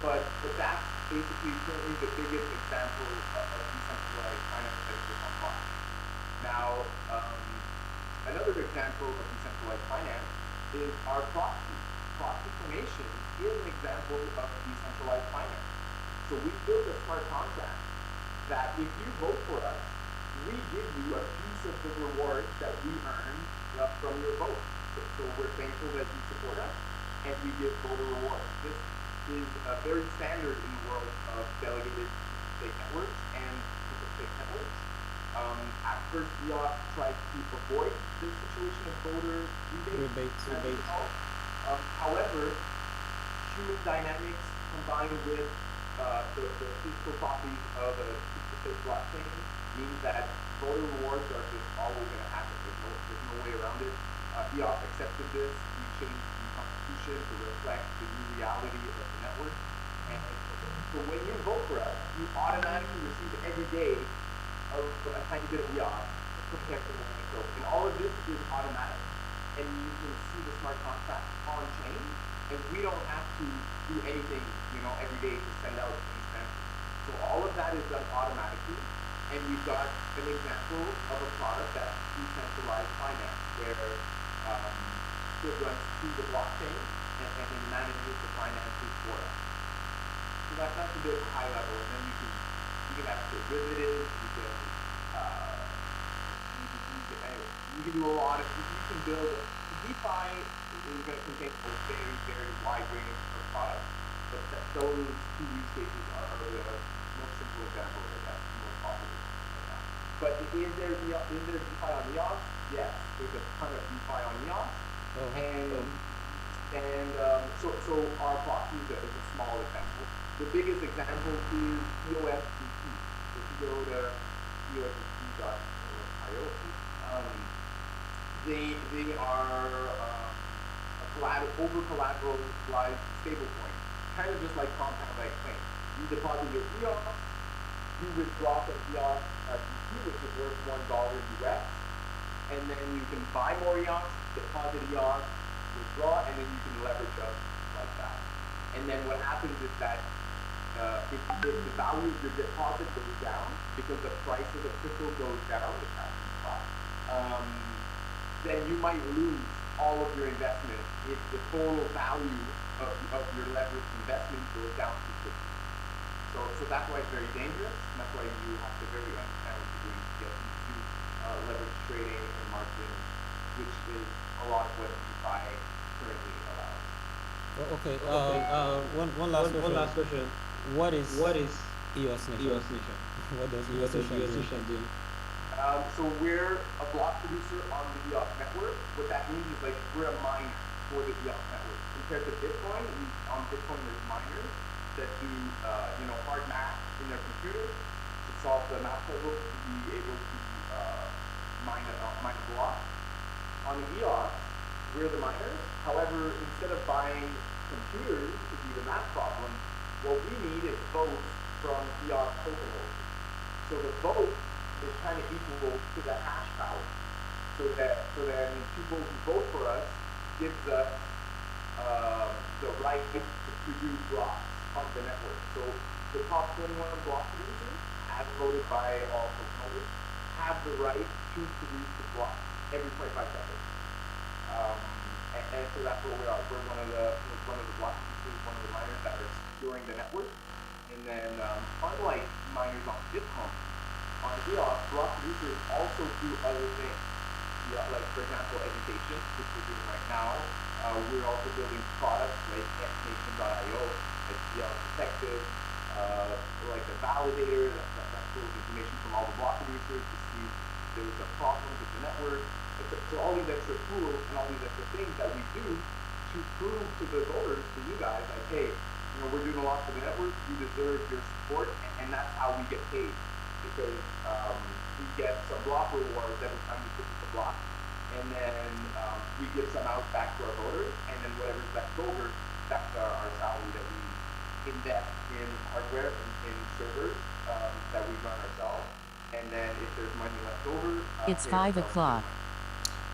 But that's basically currently the biggest example of decentralized finance that exists on blockchain. Now, another example of decentralized finance is our proxy. Proxy formation is an example of decentralized finance. So we built a smart contract that if you vote for us, we give you a piece of the reward that we earn from your vote. So we're thankful that you support us, and we give voter rewards. This is very standard in the world of delegated stake networks and proof of stake networks. At first, EOS tried to avoid this situation of voter rebates. However, human dynamics combined with the physical properties of a proof of stake blockchain means that voter rewards are just always going to happen. There's no way around it. EOS accepted this. We changed the constitution to reflect the new reality of the network. And so when you vote for us, you automatically receive every day a tiny bit of EOS compared to the code. And all of this is automatic. And you can see the smart contract on chain. And we don't have to do anything, every day to send out these transfers. So all of that is done automatically. And we've got an example of a product that's decentralized finance, where it runs through the blockchain and it manages the finances for us. So that's a bit high level, and then you can have derivatives, you can do a lot of, you can build, DeFi is going to contain a very, very wide range of products, but those two use cases are the most simple examples, I guess, most popular right now. But is there DeFi on EOS? Yes, there's a ton of DeFi on EOS. So our proxy is a small example. The biggest example is EOS. If you go to eosdt.io, they are over-collateralized stablecoin, kind of just like Compound I explained. You deposit your EOS, you withdraw from EOS which is worth $1 US, and then you can buy more EOS, deposit EOS, withdraw, and then you can leverage up like that. And then what happens is that if the value of your deposit goes down, because the price of the crypto goes down, which happens a lot, then you might lose all of your investment if the total value of your leveraged investment goes down too quickly. So that's why it's very dangerous, and that's why you have to very understand what you're doing to get into leverage trading and marketing, which is a lot of what DeFi currently allows. Okay. One last question. What is EOS Nation? What does EOS Nation do? So we're a block producer on the EOS network. What that means is we're a miner for the EOS network. Compared to Bitcoin, on Bitcoin there's miners that do hard math in their computer to solve the math puzzle to be able to mine a block. On the EOS, we're the miners. However, instead of buying computers to do the math problem, what we need is votes from EOS token holders. So the vote is kind of equal to the hash power. So then people who vote for us gives us the right to produce blocks on the network. So the top 21 block producers, as voted by all proponents, have the right to produce the block every 25 seconds. And so that's what we are. We're one of the block producers, one of the miners that are securing the network. And then, unlike miners on Bitcoin, on EOS, block producers also do other things. Yeah, like for example, education, which we're doing right now. We're also building products like nation.io, like EOS Detective, like the validator that pulls information from all the block producers to see if there's a problem with the network. So all these extra tools and all these extra things that we do to prove to the voters, to you guys, like, hey, we're doing a lot for the network, you deserve your support, and that's how we get paid. Because we get some block rewards every time we purchase a block, and then we give some out back to our voters, and then whatever's left over, that's our salary that we invest in hardware and in servers that we run ourselves. And then if there's money left over, It's 5 o'clock.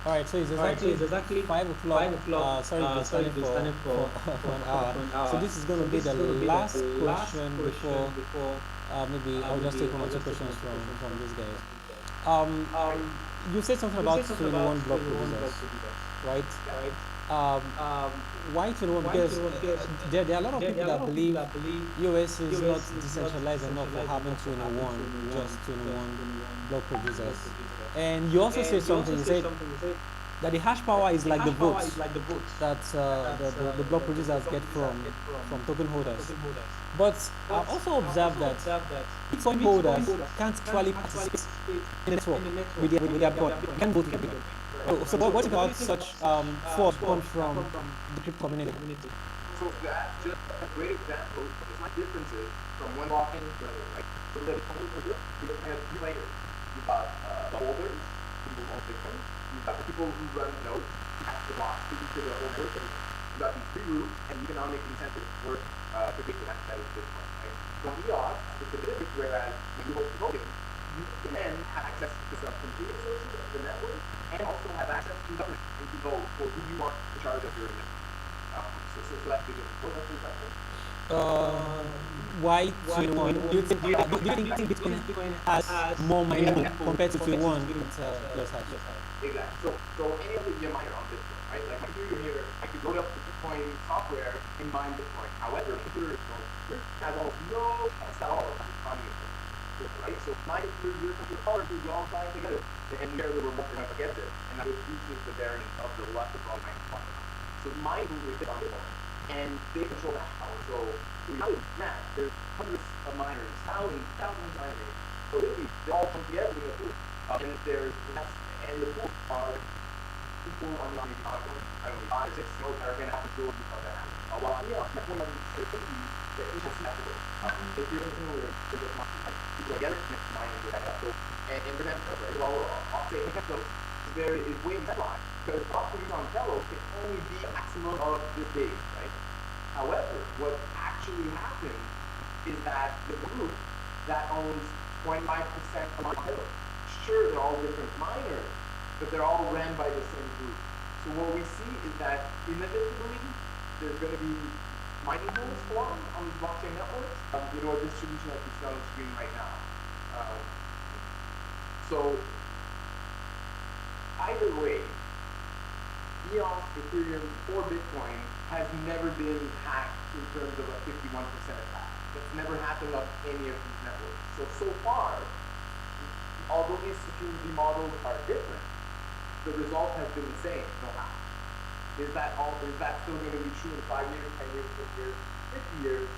All right, so it's exactly 5 o'clock. Sorry, we've been standing for an hour. So this is going to be the last question before maybe I'll just take one or two questions from these guys. You said something about 21 block producers, right? Why 21? Because there are a lot of people that believe EOS is not decentralized enough for having 21, just 21 block producers. And you also said something, you said that the hash power is like the votes that the block producers get from token holders. But I also observed that Bitcoin holders can't actually participate in the network with their Bitcoin. They can't vote with their Bitcoin. So what about such force comes from the crypto community? So that's just a great example of my differences from one blockchain to another, right? So the we have three layers. You've got the holders who own Bitcoin. You've got the people who run nodes, hash the blocks, speaking to the whole network. You've got these three groups and economic incentives work to create the that is Bitcoin, right? From EOS, it's a bit whereas when you hold the token, you can have access to some computer sources of the network and also have access to government and to vote for who you want in charge of your network. So that's the difference. What else is that? Why 21? Do you think Bitcoin has more mining compared to 21? Exactly. So any of the miner on Bitcoin, right? Like my computer here, I could load up the Bitcoin software and mine Bitcoin. However, computer has almost no chance at all of mining Bitcoin, right? So my computer, your computer, all of we all flying together, and we are the remote going to get this, and that reduces the variance of the luck of all mining. So mine is on Bitcoin, and they control that power. So really, there's hundreds of miners, thousands of miners. So really, they all come together in a pool. And there's less, and the pool are people on the I don't know, 5 or 6 nodes that are going to have to build because of that. While that's one of the things that is just natural. If you're familiar with this market, people are getting mining with that. So, and for example, right? Well, I'll say there is way deadline because options on Fellow can only be a maximum of this big, right? However, what actually happens is that the group that owns 25% of the Fellow, sure, they're all different miners, but they're all ran by the same group. So what we see is that inevitably there's going to be mining pools formed on the blockchain networks. A distribution like you see on the screen right now. So either way, EOS, Ethereum, or Bitcoin has never been hacked in terms of a 51% attack. That's never happened on any of these networks. So far, although these security models are different, the result has been the same, no hack. Is that still going to be true in 5 years, 10 years, 50 years, 50 years?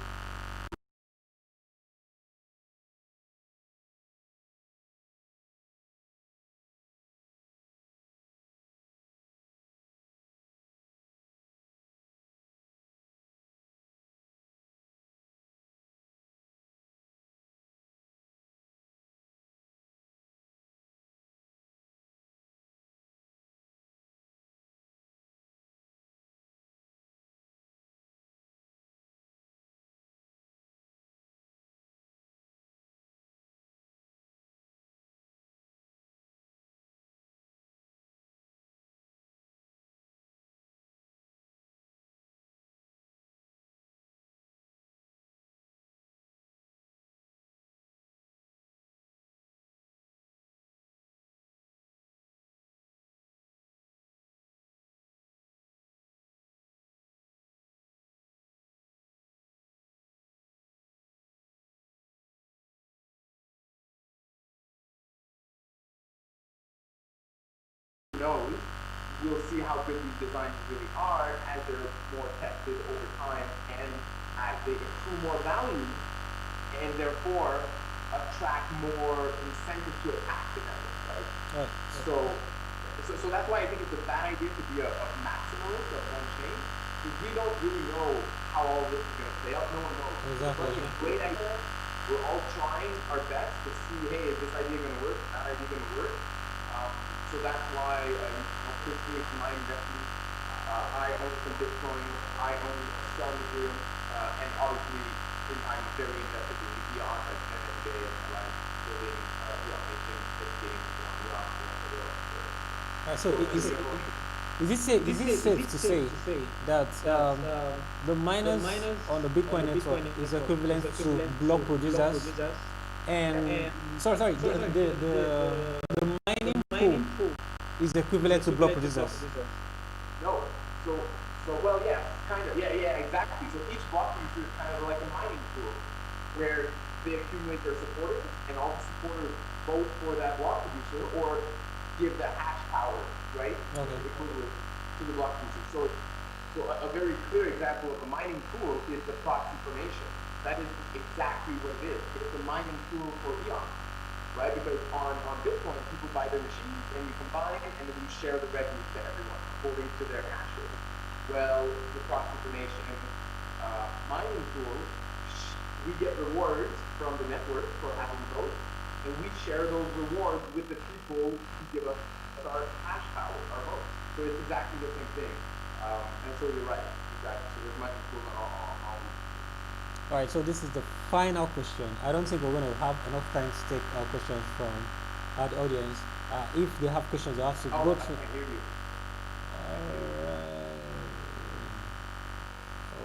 knows, we'll see how good these designs really are as they're more tested over time and as they accrue more value and therefore attract more incentive to attack the network, right? Right. So that's why I think it's a bad idea to be a maximalist of one chain, because we don't really know how all this is going to play out. No one knows. Exactly. It's a great idea. We're all trying our best to see, hey, is this idea going to work? Is that idea going to work? So that's why, personally, for my investments, I own some Bitcoin, I own some Ethereum, and obviously, I'm very invested in EOS. I spend every day of my life building automation, educating people on EOS. So is it safe to say that the miners on the Bitcoin network is equivalent to block producers, and sorry, the mining pool is equivalent to block producers? No. Well, yeah, kind of. Yeah, exactly. So each block producer is kind of like a mining pool where they accumulate their supporters, and all the supporters vote for that block producer or give the hash power, right? Okay. Equivalent to the block producer. So a very clear example of a mining pool is the proxy formation. That is exactly what it is. It's a mining pool for EOS, right? Because on Bitcoin, people buy their machines and you combine and then you share the revenue to everyone according to their hash rate. Well, the proxy formation mining pool, we get rewards from the network for having those, and we share those rewards with the people who give us our hash power, our votes. So it's exactly the same thing. And so you're right, exactly. So there's mining pools on all. All right, so this is the final question. I don't think we're going to have enough time to take questions from our audience. If they have questions, they have to go through. I hear you. Alright.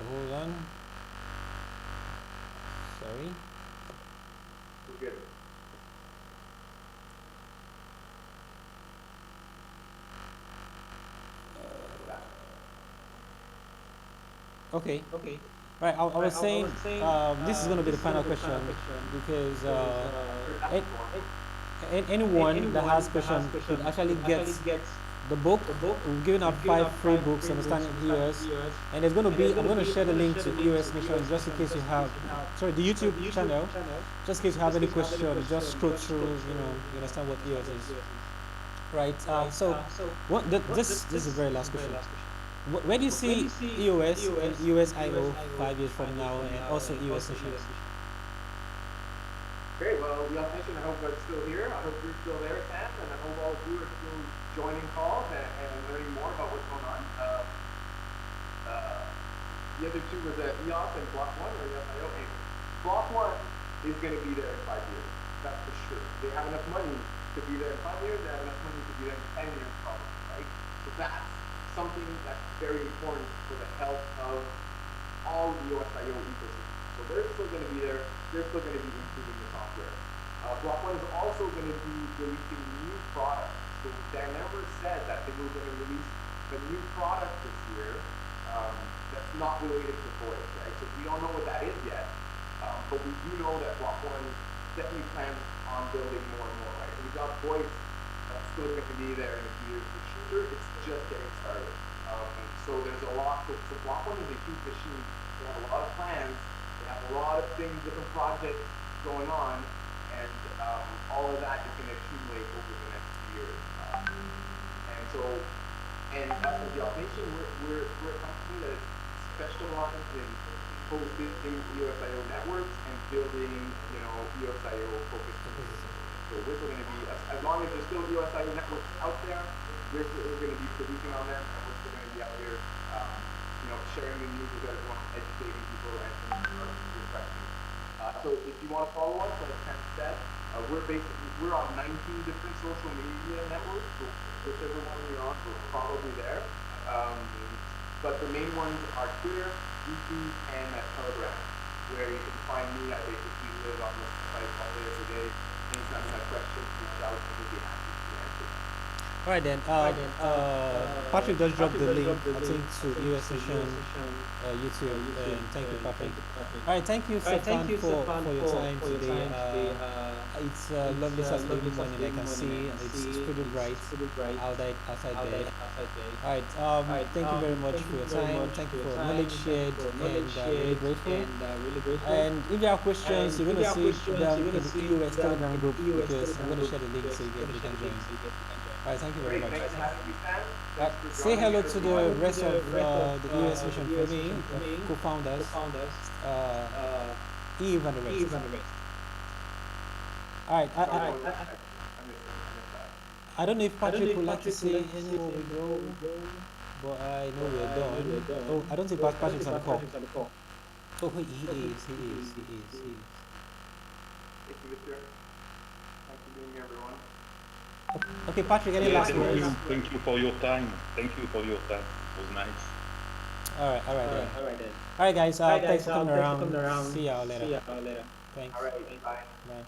Hold on. Sorry. We're good. Okay. Right, I was saying this is going to be the final question because anyone that has questions should actually get the book. We've given out 5 free books, Understanding EOS, and there's going to be, I'm going to share the link to EOS Nation just in case you have, sorry, the YouTube channel, just in case you have any questions, just scroll through, you understand what EOS is. Right, so this is the very last question. Where do you see EOS and EOS IO 5 years from now, and also EOS Nation? Great, well, the Nation, I hope it's still here. I hope you're still there, Sam, and I hope all of you are still joining calls and learning more about what's going on. The other two was EOS and Block 1, or EOS IO. Anyway, Block 1 is going to be there in 5 years, that's for sure. They have enough money to be there in 5 years, they have enough money to be there in 10 years, probably, right? So that's something that's very important for the health of all EOS IO ecosystem. So they're still going to be there, they're still going to be improving the software. Block 1 is also going to be releasing new products. So Dan never said that they were going to release a new product this year that's not related to voice, right? So we don't know what that is yet, but we do know that Block 1 definitely plans on building more and more, right? We got voice that's still going to be there in a few years for sure. It's just getting started. So there's a lot. So Block 1 is a huge machine. They have a lot of plans. They have a lot of things, different projects going on, and all of that is going to accumulate over the next few years. And us as the Nation, we're a company that is specialized in hosting EOS IO networks and building, EOS IO focused systems. So we're still going to be, as long as there's still EOS IO networks out there, we're going to be producing on them, and we're still going to be out here, sharing the news with everyone, educating people, and answering your questions. So if you want to follow us, like Ken said, we're on 19 different social media networks. So whichever one you're on, we're probably there. But the main ones are Twitter, YouTube, and Telegram, where you can find me. I basically live on this site all day, every day. Anytime you have questions, reach out, and we'll be happy to answer them. All right then. Patrick just dropped the link, I think, to EOS session YouTube. And thank you, Patrick. All right, thank you, Stephane, for your time today. It's a lovely Saturday morning. I can see it's pretty bright outside there. All right. Thank you very much for your time. Thank you for knowledge shared, and really grateful. And if you have questions, you're gonna see them in the EOS Telegram group, because I'm gonna share the link so you can join. All right, thank you very Great. much. Thanks for having me, Sam. Thanks for Say joining hello us, to everyone. the rest of the EOS session for me, co-founders, Eve and the rest. All right, Sorry, what was that? I missed that. I don't know if Patrick would like to say anywhere we go, but I know we're done. Oh, I don't think Patrick's on the call. Oh, he is. Thank you, Mr. Thanks for being here, everyone. Okay, Patrick, any Yeah, last words? thank you for your time. Thank you for your time. It was nice. All right then. All right, guys. Thanks for coming around. See y'all later. Thanks. All right, bye. Bye.